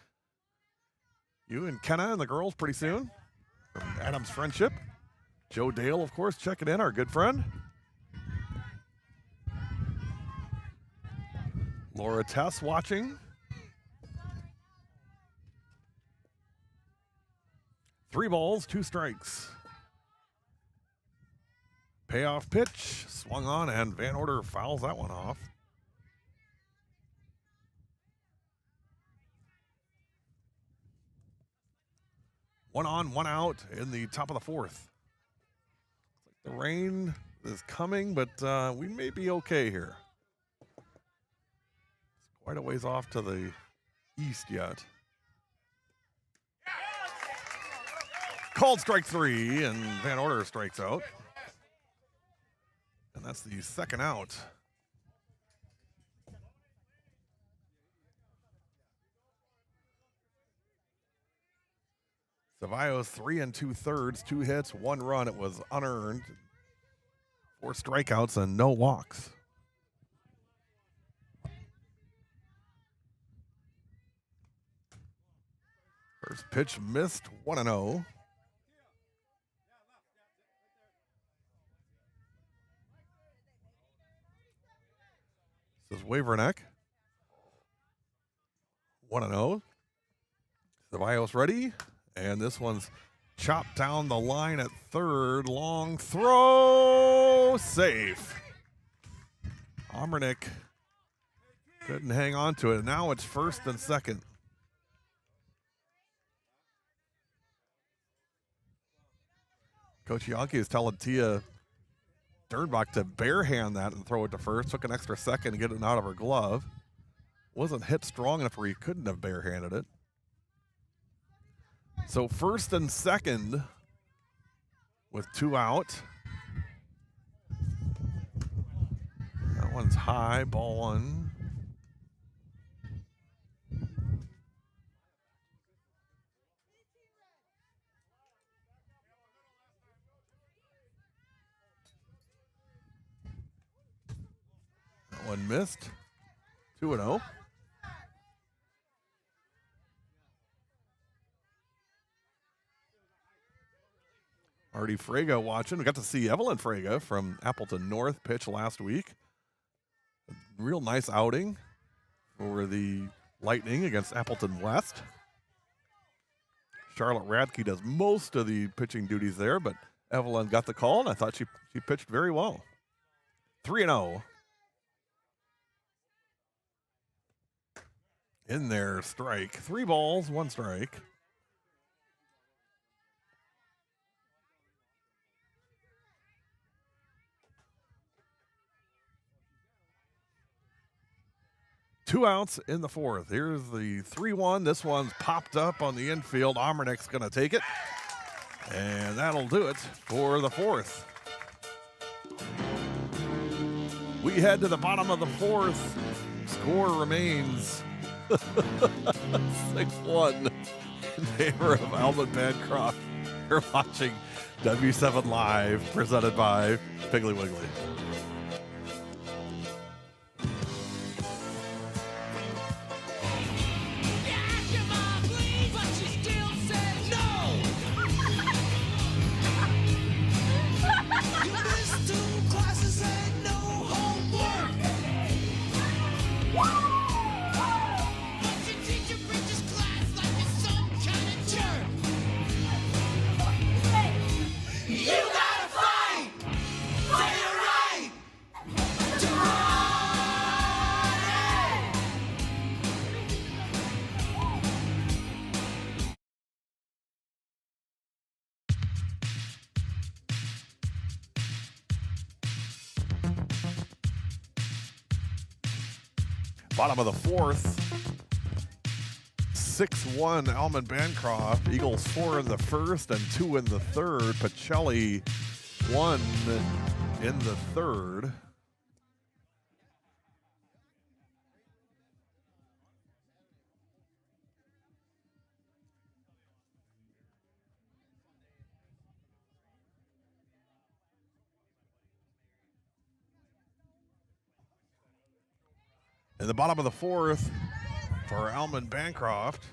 you and Kenna and the girls pretty soon from Adams Friendship. Joe Dale, of course, checking in, our good friend. Laura Tess watching. 3 balls, 2 strikes. Payoff pitch, swung on, and Van Order fouls that one off. One on, 1 out in the top of the 4th. The rain is coming, but we may be okay here. It's quite a ways off to the east yet. Called strike 3, and Van Order strikes out. And that's the 2nd out. Ceballos 3 2/3, 2 hits, 1 run. It was unearned. 4 strikeouts and no walks. First pitch missed, 1-0. This is Waverneck. 1-0. Ceballos ready. And this one's chopped down the line at 3rd. Long throw. Safe. Omernick couldn't hang on to it. Now it's 1st and 2nd. Coach Yankee is telling Tia Dernbach to barehand that and throw it to 1st. Took an extra second to get it out of her glove. Wasn't hit strong enough where he couldn't have barehanded it. So 1st and 2nd with 2 out. That one's high, ball 1. That one missed. 2-0. Artie Fraga watching. We got to see Evelyn Fraga from Appleton North pitch last week. A real nice outing for the Lightning against Appleton West. Charlotte Radke does most of the pitching duties there, but Evelyn got the call, and I thought she pitched very well. 3-0. In there, strike. 3 balls, 1 strike. Two outs in the 4th. Here's the 3-1. This one's popped up on the infield. Omernick's going to take it. And that'll do it for the 4th. We head to the bottom of the 4th. Score remains 6-1 in favor of ALMOND BANCROFT. You're watching W7 Live, presented by Piggly Wiggly. Bottom of the fourth. 6-1 Almond Bancroft. Eagles 4 in the first and 2 in the third. PACELLI 1 in the third. In the bottom of the fourth for Almond Bancroft.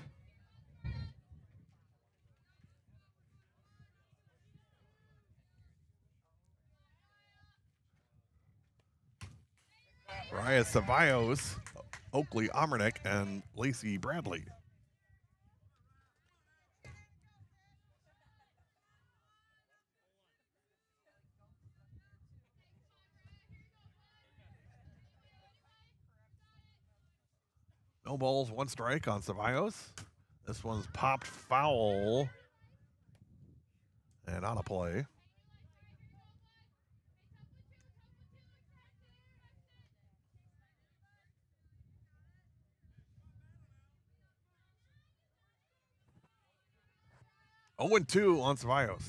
Raya Ceballos, Oakley Amernick, and Lacey Bradley. No balls, 1 strike on Ceballos. This one's popped foul and on a play. Oh, 0-2 on Ceballos.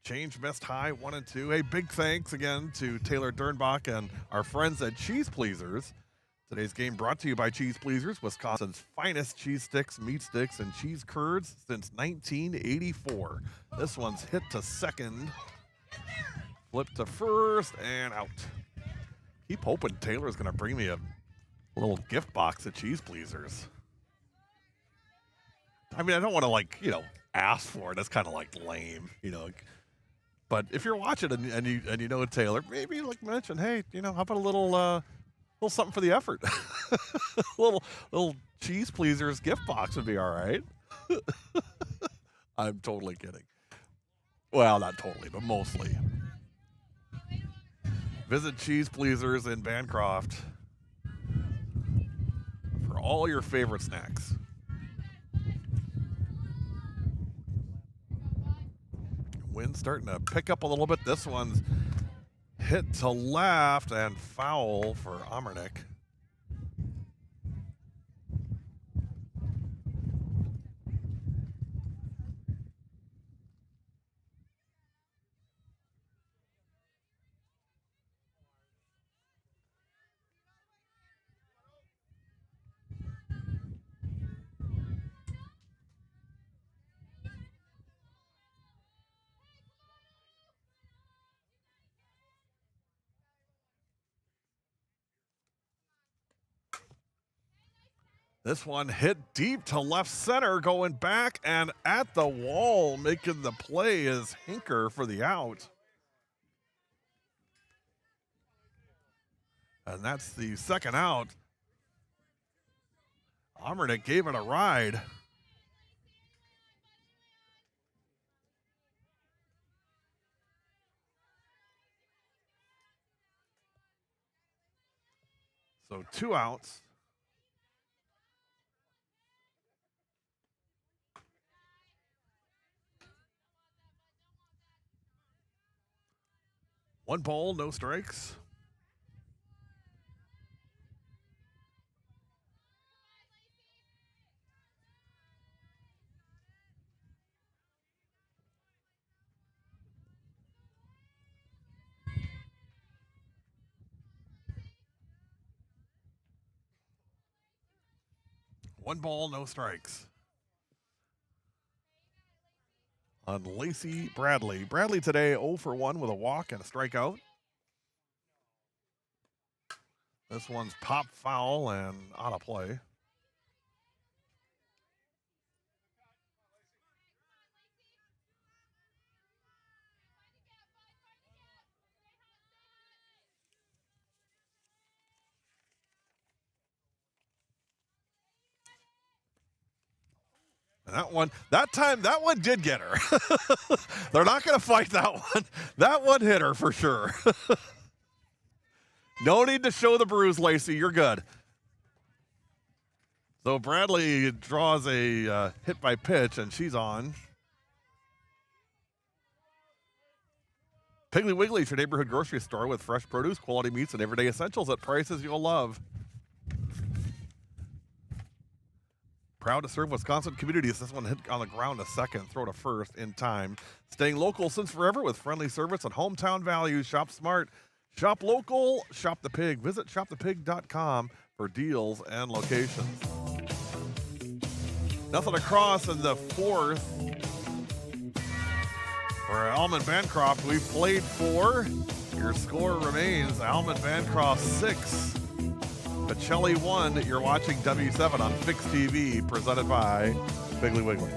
Change missed high, 1-2. Hey, big thanks again to Taylor Dernbach and our friends at Cheese Pleasers. Today's game brought to you by Cheese Pleasers, Wisconsin's finest cheese sticks, meat sticks, and cheese curds since 1984. This one's hit to second, flip to first, and out. Keep hoping Taylor's going to bring me a little gift box of Cheese Pleasers. I mean, I don't want to, like, you know, ask for it. That's kind of like lame, you know. But if you're watching and you know Taylor, maybe like mention, hey, you know, how about a little something for the effort? little Cheese Pleasers gift box would be all right. I'm totally kidding. Well, not totally, but mostly. Visit Cheese Pleasers in Bancroft for all your favorite snacks. Wind starting to pick up a little bit. This one's hit to left and foul for Amernick. This one hit deep to left center, going back and at the wall, making the play is Hinker for the out. And that's the second out. Amernick gave it a ride. So 2 outs. One ball, no strikes. One ball, no strikes. On Lacey Bradley. Bradley today 0 for 1 with a walk and a strikeout. This one's popped foul and on a play. And that one did get her. They're not going to fight that one. That one hit her for sure. No need to show the bruise, Lacey. You're good. So Bradley draws a hit by pitch, and she's on. Piggly Wiggly is your neighborhood grocery store with fresh produce, quality meats, and everyday essentials at prices you'll love. Proud to serve Wisconsin communities. This one hit on the ground a second, throw to first in time. Staying local since forever with friendly service and hometown values. Shop smart, shop local, shop the pig. Visit shopthepig.com for deals and locations. Nothing across in the fourth. For ALMOND Bancroft, we've played 4. Your score remains ALMOND Bancroft 6. PACELLI 1. You're watching W7 on Fixed TV, presented by Piggly Wiggly.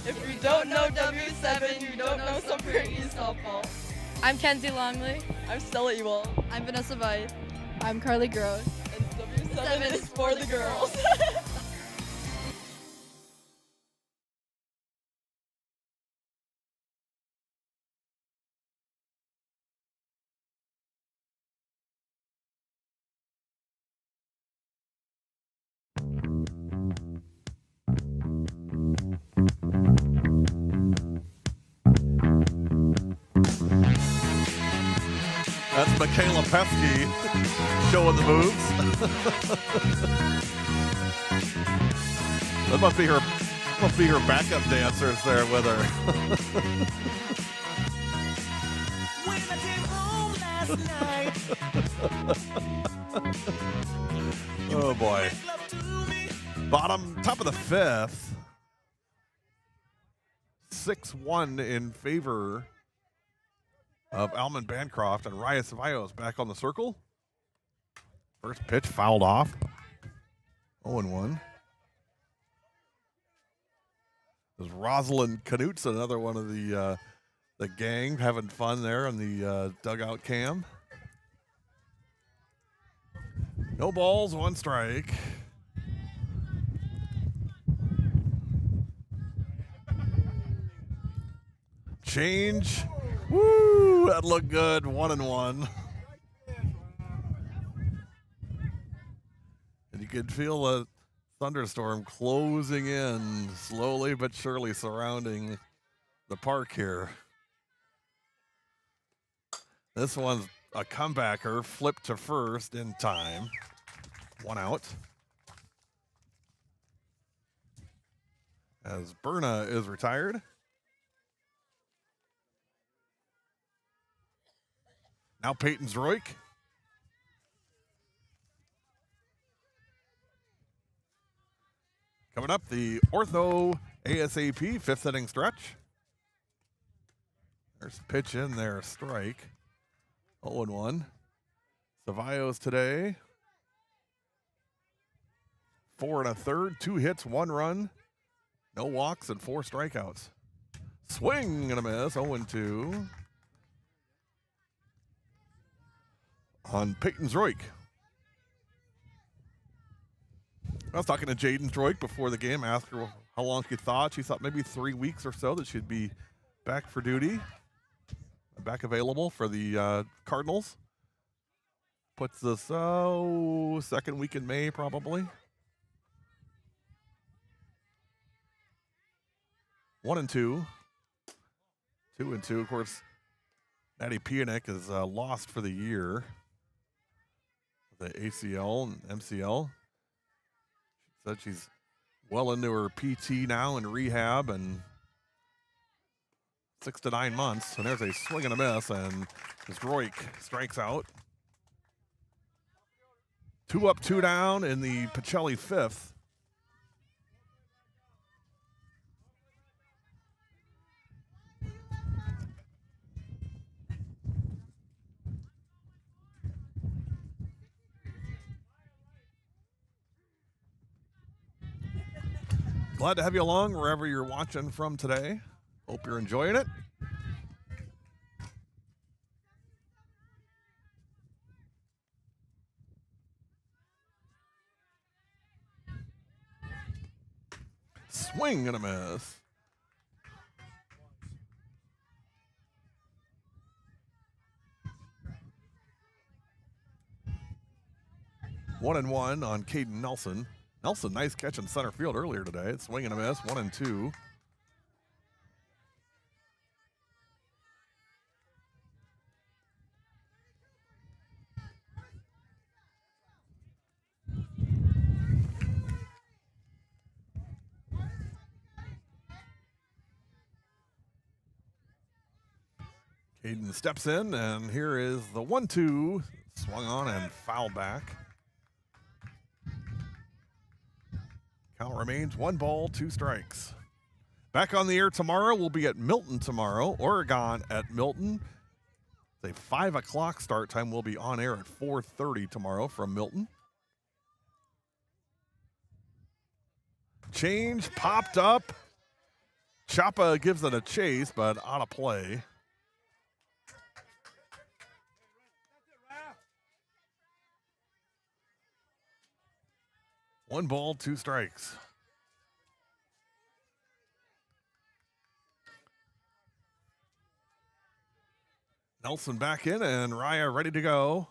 If you don't know W7, you don't know Summer East softball. I'm Kenzie Longley. I'm Stella Ewell. I'm Vanessa Vite. I'm Carly Gross. And W7 is for the girls. That's Michaela Pesky showing the moves. That must be her backup dancers there with her. When I came home last night. Oh boy. Top of the fifth. 6-1 in favor of ALMOND Bancroft, and Raya Ceballos back on the circle. First pitch fouled off. 0-1. There's Rosalind Knutson, another one of the gang, having fun there on the dugout cam. No balls, 1 strike. Change. Woo! That looked good. 1-1. And you could feel a thunderstorm closing in slowly but surely, surrounding the park here. This one's a comebacker, flipped to first in time. 1 out. As Berna is retired. Now Peyton Zroik. Coming up, the Ortho ASAP 5th inning stretch. There's a pitch in there, strike. 0-1. Ceballos today. 4 1/3, 2 hits, 1 run, no walks, and 4 strikeouts. Swing and a miss, 0-2. On Peyton Zroik. I was talking to Jaden Droik before the game, asked her how long she thought. She thought maybe 3 weeks or so that she'd be back for duty, back available for the Cardinals. Puts this, second week in May probably. 1-2. 2-2. Of course, Maddie Pianek is lost for the year. The ACL and MCL. She said she's well into her PT now and rehab, and 6 to 9 months. And there's a swing and a miss, and Zroik strikes out. 2 up, 2 down in the PACELLI 5th. Glad to have you along wherever you're watching from today. Hope you're enjoying it. Swing and a miss. 1-1 on Caden Nelson. Nelson, nice catch in center field earlier today. Swing and a miss, 1-2. Caden steps in, and here is the 1-2. Swung on and foul back. Count remains 1 ball, 2 strikes. Back on the air tomorrow. We'll be at Milton tomorrow. Oregon at Milton. It's a 5 o'clock start time. We'll be on air at 4:30 tomorrow from Milton. Change popped up. Chapa gives it a chase, but out of play. One ball, 2 strikes. Nelson back in, and Raya ready to go.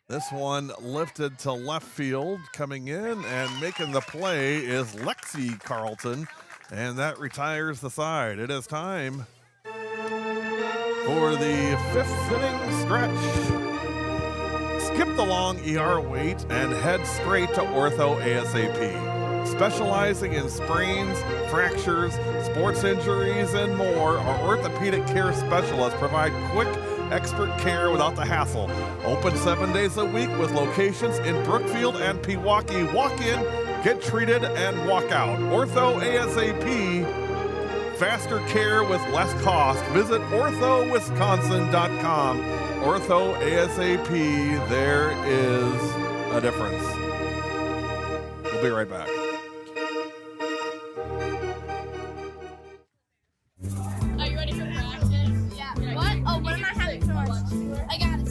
This one lifted to left field. Coming in and making the play is Lexi Carlton, and that retires the side. It is time for the 5th inning stretch. Skip the long ER wait and head straight to Ortho ASAP. Specializing in sprains, fractures, sports injuries, and more, our orthopedic care specialists provide quick, expert care without the hassle. Open 7 days a week with locations in Brookfield and Pewaukee. Walk in, get treated, and walk out. Ortho ASAP. Faster care with less cost. Visit orthowisconsin.com. Ortho ASAP, there is a difference. We'll be right back. Are you ready for practice? Yeah. What? Oh, what am I having for lunch? I got it.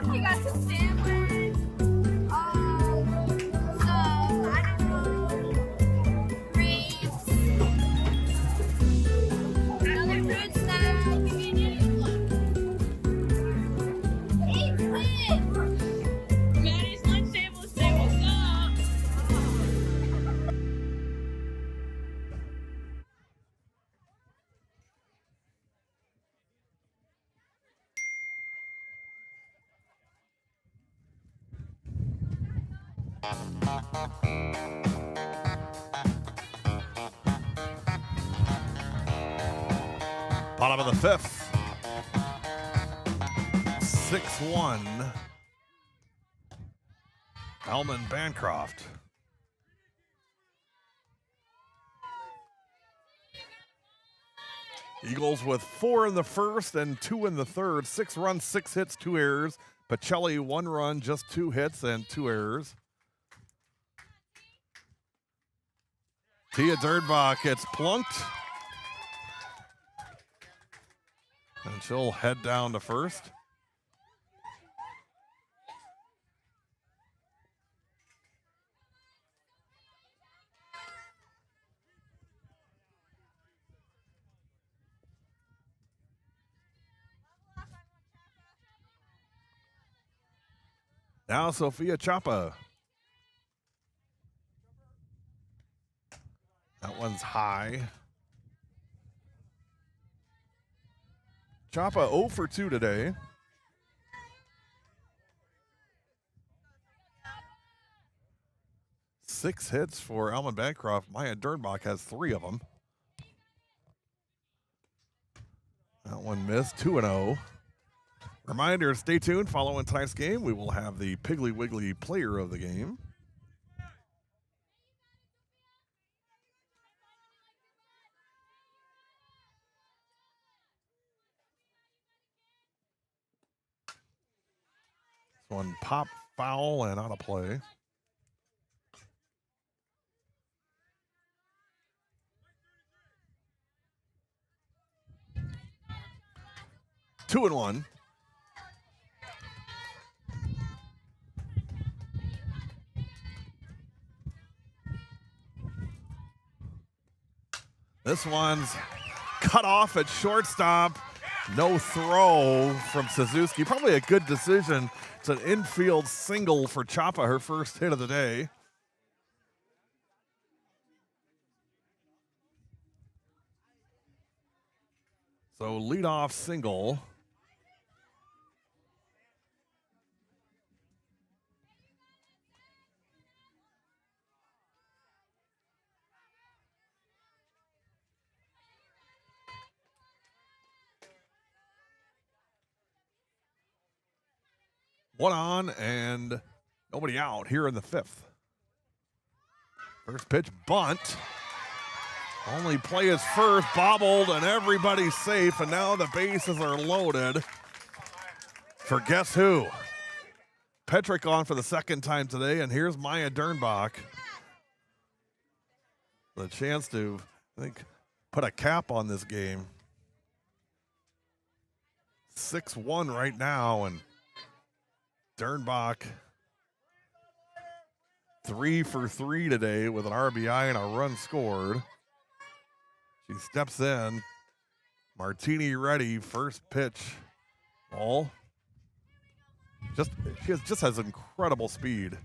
I got some sandwiches. I don't know. Grapes. Another fruit snack. Maddie's lunch table, say what's up. Bottom of the 5th. 6-1. ALMOND Bancroft. Eagles with 4 in the first and 2 in the third. 6 runs, 6 hits, 2 errors. PACELLI 1 run, just 2 hits and 2 errors. Tia Durdbach gets plunked. And she'll head down to first. Now Sophia Chapa. That one's high. Chapa 0 for 2 today. Six hits for ALMOND Bancroft. Maya Dernbach has 3 of them. That one missed, 2-0. Reminder, stay tuned. Following tonight's game, we will have the Piggly Wiggly player of the game. This one pop, foul, and out of play. Two and one. This one's cut off at shortstop, No throw from Suzuki. Probably a good decision. It's an infield single for Chapa, her first hit of the day. So leadoff single. One on and nobody out here in the fifth. First pitch, bunt. Only play is first, bobbled, and everybody's safe, and now the bases are loaded for guess who? Petrick on for the second time today, and here's Maya Dernbach. The chance to, I think, put a cap on this game. 6-1 right now, and Dernbach 3 for 3 today with an RBI and a run scored. She steps in. Martini ready. First pitch. Ball. She just has incredible speed.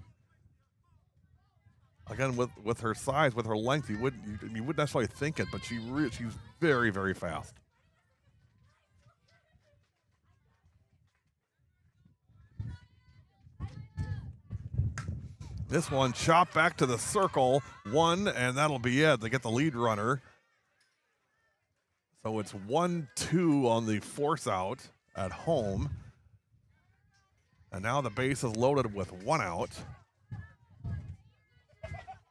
Again, with her size, with her length, you wouldn't necessarily think it, but she's very, very fast. This one chopped back to the circle. One, and that'll be it. They get the lead runner. So it's 1-2 on the force out at home. And now the base is loaded with one out.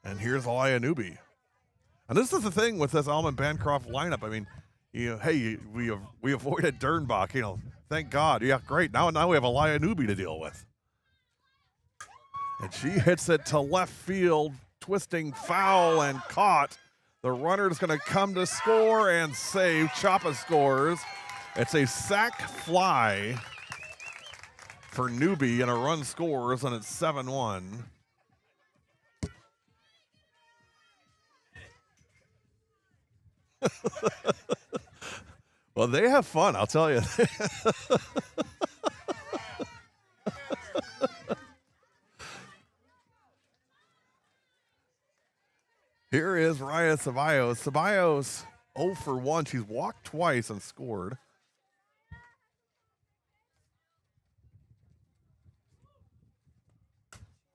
And here's Alaya Newby. And this is the thing with this Almond Bancroft lineup. I mean, hey, we avoided Dernbach. Thank God. Yeah, great. Now we have Alaya Newby to deal with. And she hits it to left field, twisting foul and caught. The runner's going to come to score and save. Chapa scores. It's a sac fly for Newby, and a run scores, and it's 7-1. Well, they have fun, I'll tell you. Here is Raya Ceballos. Ceballos 0 for 1. She's walked twice and scored.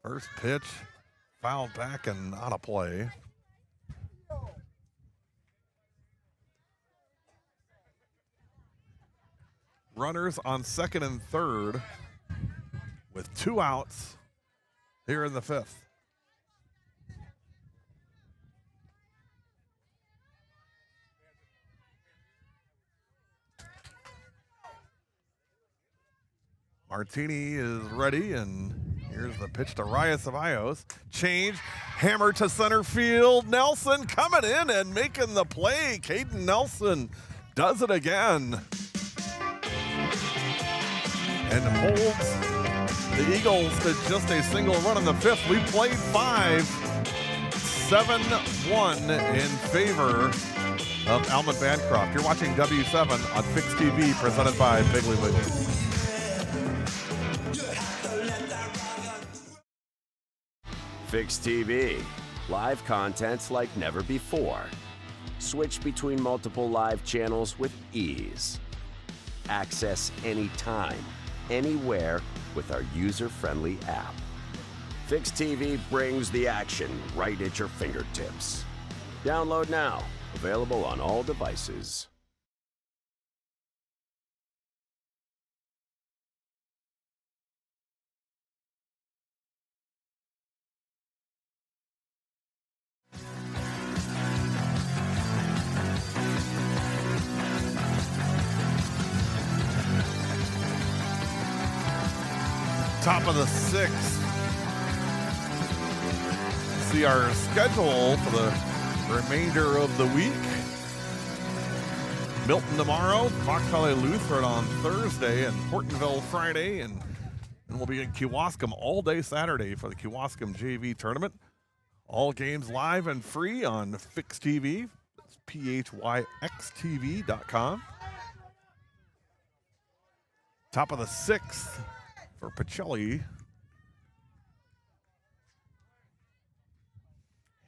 First pitch, fouled back and out of play. Runners on second and third with 2 outs here in the fifth. Martini is ready, and here's the pitch to Raya Ceballos. Change, hammer to center field. Nelson coming in and making the play. Caden Nelson does it again. And holds the Eagles to just a single run in the fifth. We played 5. 7-1 in favor of Almond Bancroft. You're watching W7 on Fixed TV, presented by Wiggly. Fixed TV. Live contents like never before. Switch between multiple live channels with ease. Access anytime, anywhere with our user-friendly app. Fixed TV brings the action right at your fingertips. Download now. Available on all devices. Top of the sixth. See our schedule for the remainder of the week. Milton tomorrow, Fox Valley Lutheran on Thursday, and Hortonville Friday, and we'll be in Kewaskum all day Saturday for the Kewaskum JV tournament. All games live and free on Fixed TV. That's PHYXTV.com. Top of the 6th for Pacelli.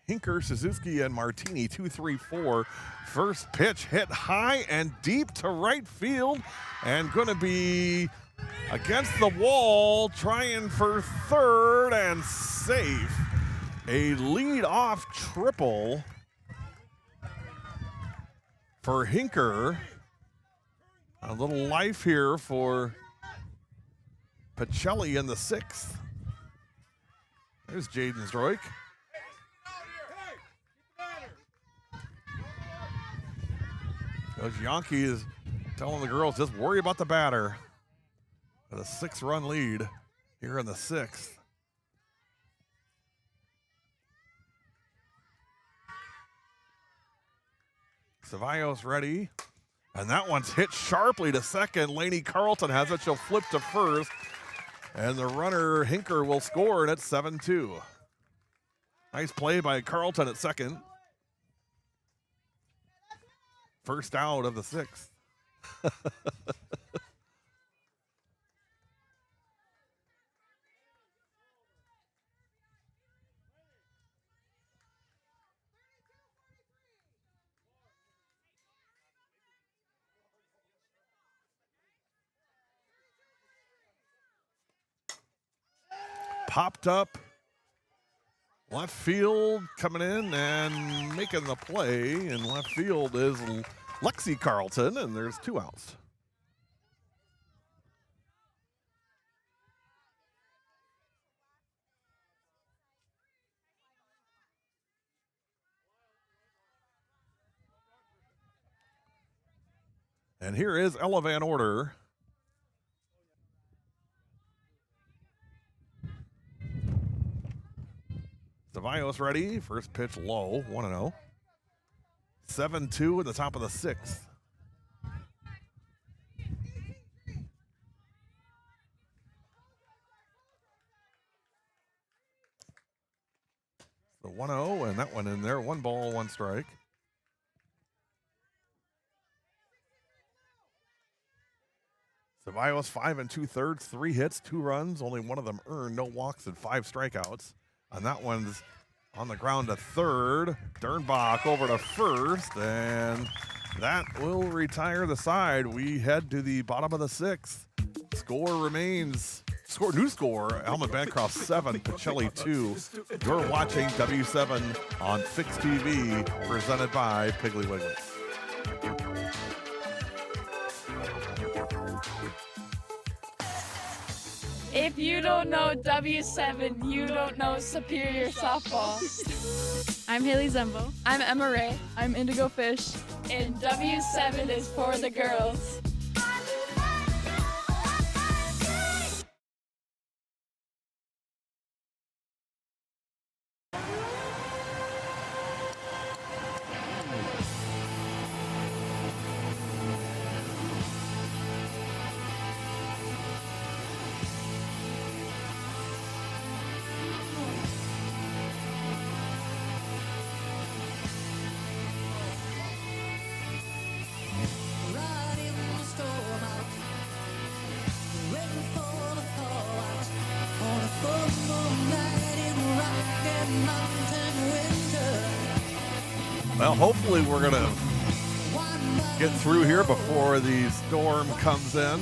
Hinker, Suzuki, and Martini, 2-3-4. First pitch hit high and deep to right field, and going to be against the wall, trying for third and safe. A lead-off triple for Hinker. A little life here for Pacelli in the 6th. There's Jaden Stroik. Coach Yankee is telling the girls, just worry about the batter. With a 6-run lead here in the 6th. Ceballos ready. And that one's hit sharply to second. Lainey Carlton has it. She'll flip to first. And the runner, Hinker, will score, and it's 7-2. Nice play by Carlton at second. First out of the 6th. Popped up. Left field coming in and making the play. In left field is Lexi Carlton, and there's 2 outs. And here is Ella Van Order. Ceballos ready. First pitch low, 1-0. 7-2 at the top of the 6th. The 1-0, and that one in there. 1 ball, 1 strike. Ceballos 5 2/3, 3 hits, 2 runs, only 1 of them earned, no walks and 5 strikeouts. And that one's on the ground to third. Dernbach over to first, and that will retire the side. We head to the bottom of the 6th. Score remains, new score, ALMOND BANCROFT 7, Pacelli 2. You're watching W7 on Fixed TV, presented by Piggly Wiggly. If you don't know W7, you don't know Superior Softball. I'm Haley Zembo. I'm Emma Ray. I'm Indigo Fish. And W7 is for the girls. Well, hopefully we're going to get through here before the storm comes in. I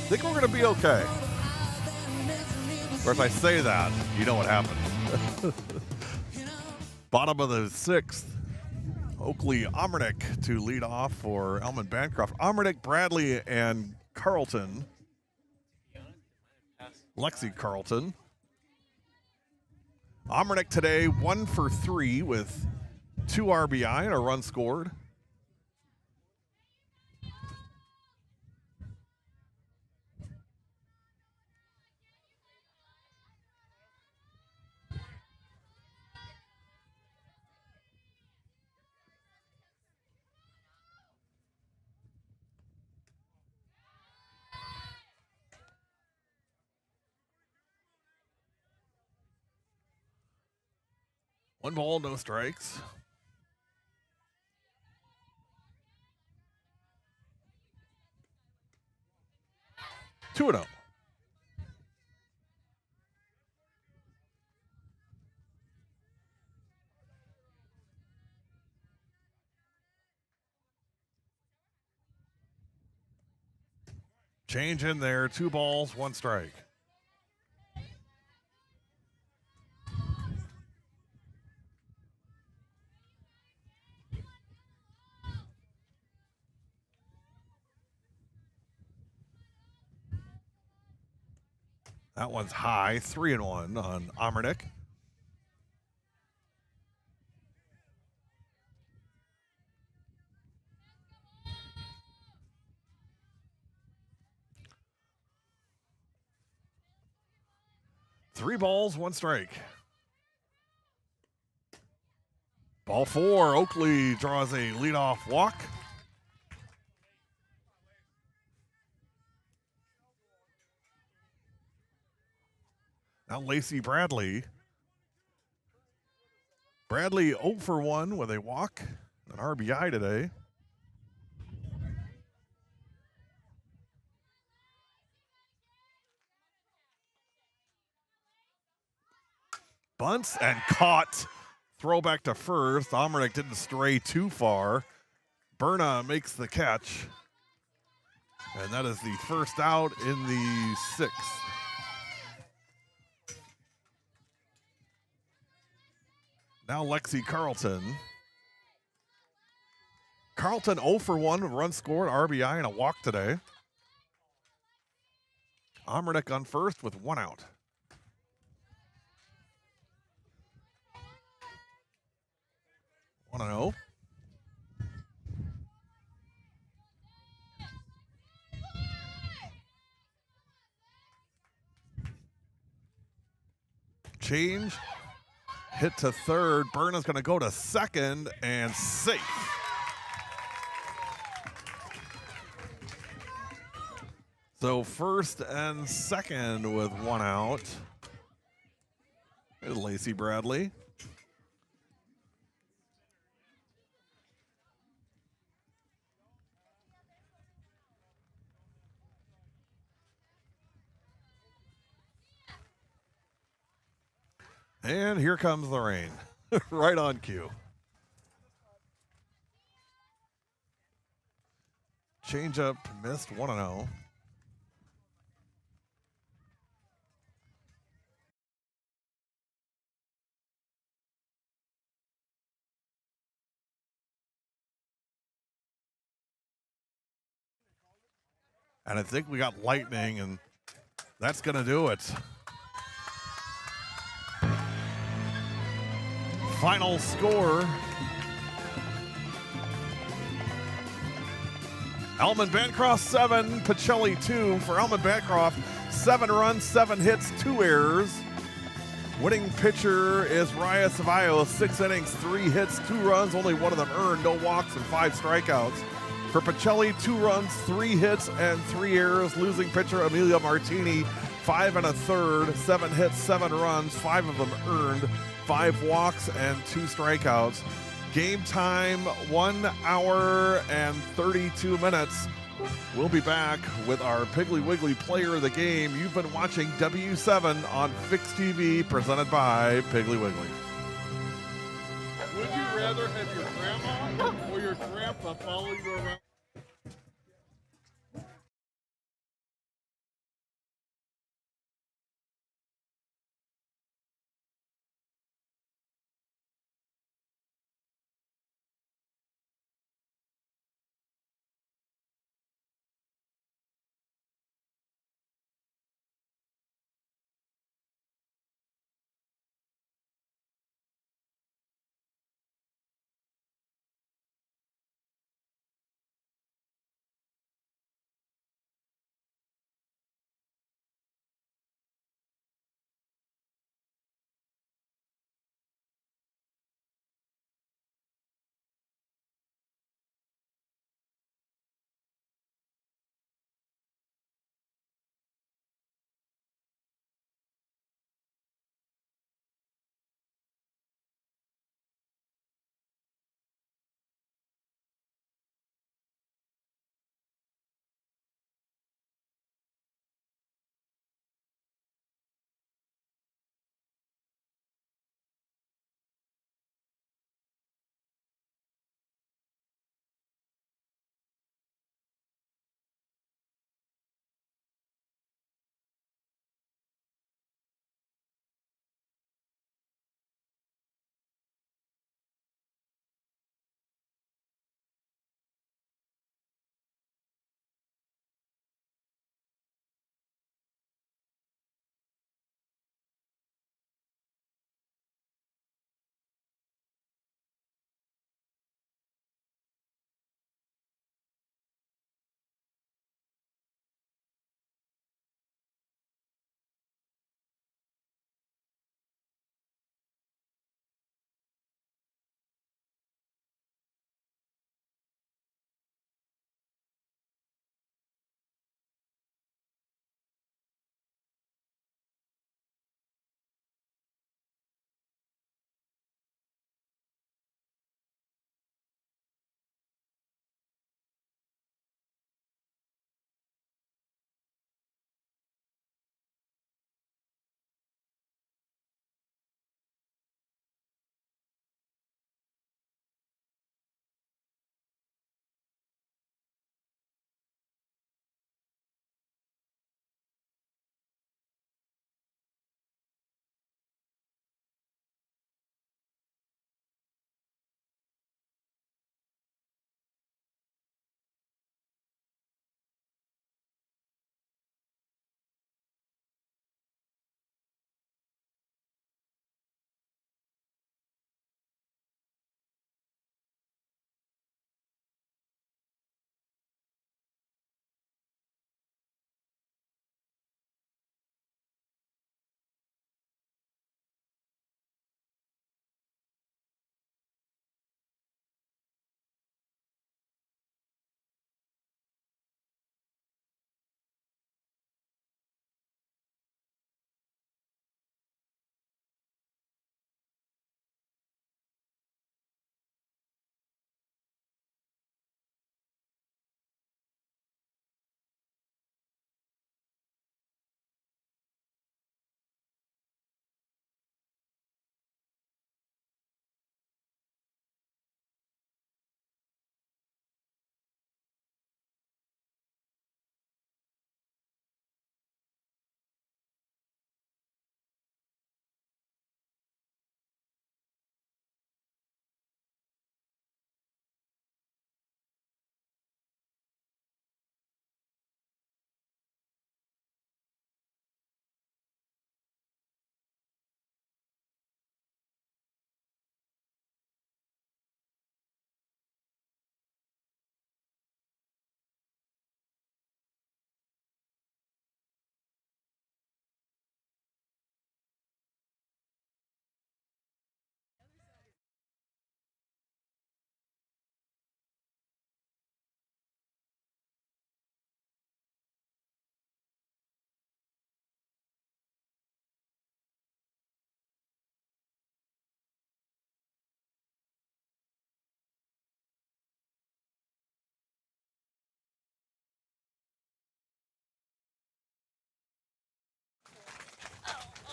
think we're going to be okay. Of course, I say that, you know what happens. Bottom of the 6th, Oakley Omernick to lead off for ALMOND BANCROFT. Omernick, Bradley, and Carlton. Lexi Carlton. Omernick today 1 for 3 with 2 RBI and a run scored. One ball, no strikes. 2-0. Change in there, 2 balls, 1 strike. That one's high, 3-1 on Amernick. Three balls, 1 strike. Ball 4, Oakley draws a leadoff walk. Now Lacey Bradley. Bradley 0 for 1 with a walk, an RBI today. Bunts and caught. Throw back to first. Amernick didn't stray too far. Berna makes the catch. And that is the first out in the 6th. Now Lexi Carlton. Carlton 0 for 1, run scored, RBI, and a walk today. Amernick on first with 1 out. One 0. Change. Hit to third. Berna's going to go to second and safe. So first and second with 1 out. There's Lacey Bradley. And here comes the rain. Right on cue. Change up, missed, 1-0. And I think we got lightning, and that's going to do it. Final score. Almond Bancroft 7, Pacelli 2. For Almond Bancroft, 7 runs, 7 hits, 2 errors. Winning pitcher is Raya Ceballos, 6 innings, 3 hits, 2 runs, only 1 of them earned, no walks and 5 strikeouts. For Pacelli, 2 runs, 3 hits, and 3 errors. Losing pitcher Amelia Martini, 5 1/3, 7 hits, 7 runs, 5 of them earned, 5 walks and 2 strikeouts. Game time, 1 hour and 32 minutes. We'll be back with our Piggly Wiggly player of the game. You've been watching W7 on Fix TV, presented by Piggly Wiggly. Would you rather have your grandma or your grandpa follow you around?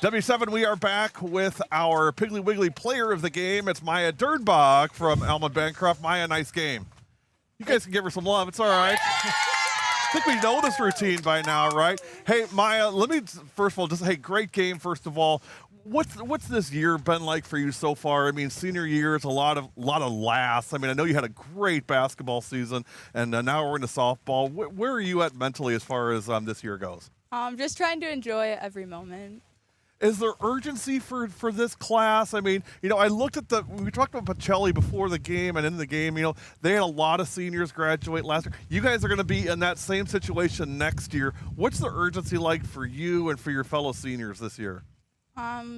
W7, we are back with our Piggly Wiggly player of the game. It's Maya Dernbach from ALMOND Bancroft. Maya, nice game. You guys can give her some love. It's all right. I think we know this routine by now, right? Hey, Maya, let me first of all just, hey, great game, first of all. What's this year been like for you so far? I mean, senior year is a lot of laughs. I mean, I know you had a great basketball season, and now we're into softball. Where are you at mentally as far as this year goes? Just trying to enjoy every moment. Is there urgency for this class? I mean, I looked at we talked about PACELLI before the game and in the game, they had a lot of seniors graduate last year. You guys are going to be in that same situation next year. What's the urgency like for you and for your fellow seniors this year?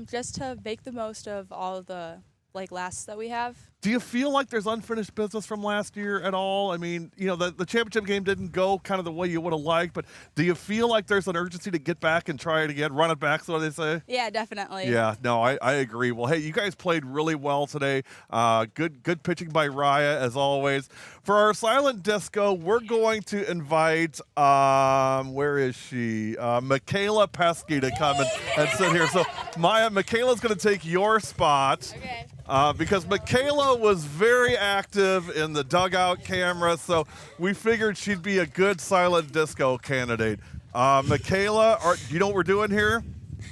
Just to make the most of all of the lasts that we have. Do you feel like there's unfinished business from last year at all? I mean, the championship game didn't go kind of the way you would have liked, but do you feel like there's an urgency to get back and try it again, run it back, so they say? Yeah, definitely. Yeah, no, I agree. Well, hey, you guys played really well today. Good pitching by Raya, as always. For our silent disco, we're going to invite, where is she? Michaela Pesky to come and sit here. So, Maya, Michaela's going to take your spot. Okay. Because Michaela was very active in the dugout camera, so we figured she'd be a good silent disco candidate. Michaela, do you know what we're doing here?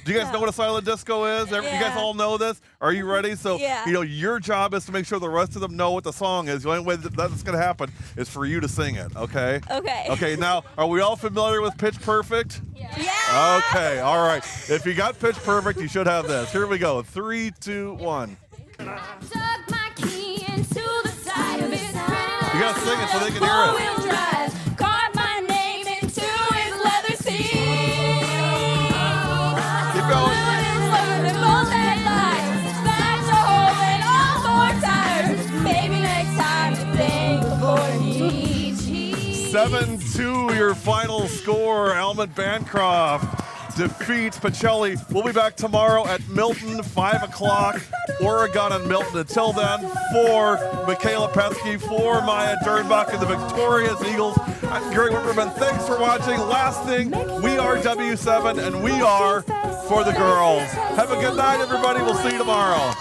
Do you guys know what a silent disco is? You guys all know this? Are you ready? So, your job is to make sure the rest of them know what the song is. The only way that's going to happen is for you to sing it, okay? Okay. Okay, now, are we all familiar with Pitch Perfect? Yeah. Okay, all right. If you got Pitch Perfect, you should have this. Here we go. 3, 2, 1. Dug my key into the side of his You gotta sing it so they can hear it. four-wheel drive, carved my name into his leather seat. Keep going. Both headlights, smash a hole in all four tires. Maybe next time think before he cheats. 7-2, your final score. ALMOND Bancroft defeats PACELLI. We'll be back tomorrow at Milton, 5 o'clock. Oregon and Milton. Until then, for Michaela Pesky, for Maya Dernbach and the victorious Eagles, I'm Gary Whipperman. Thanks for watching. Last thing, we are W7 and we are for the girls. Have a good night, everybody. We'll see you tomorrow.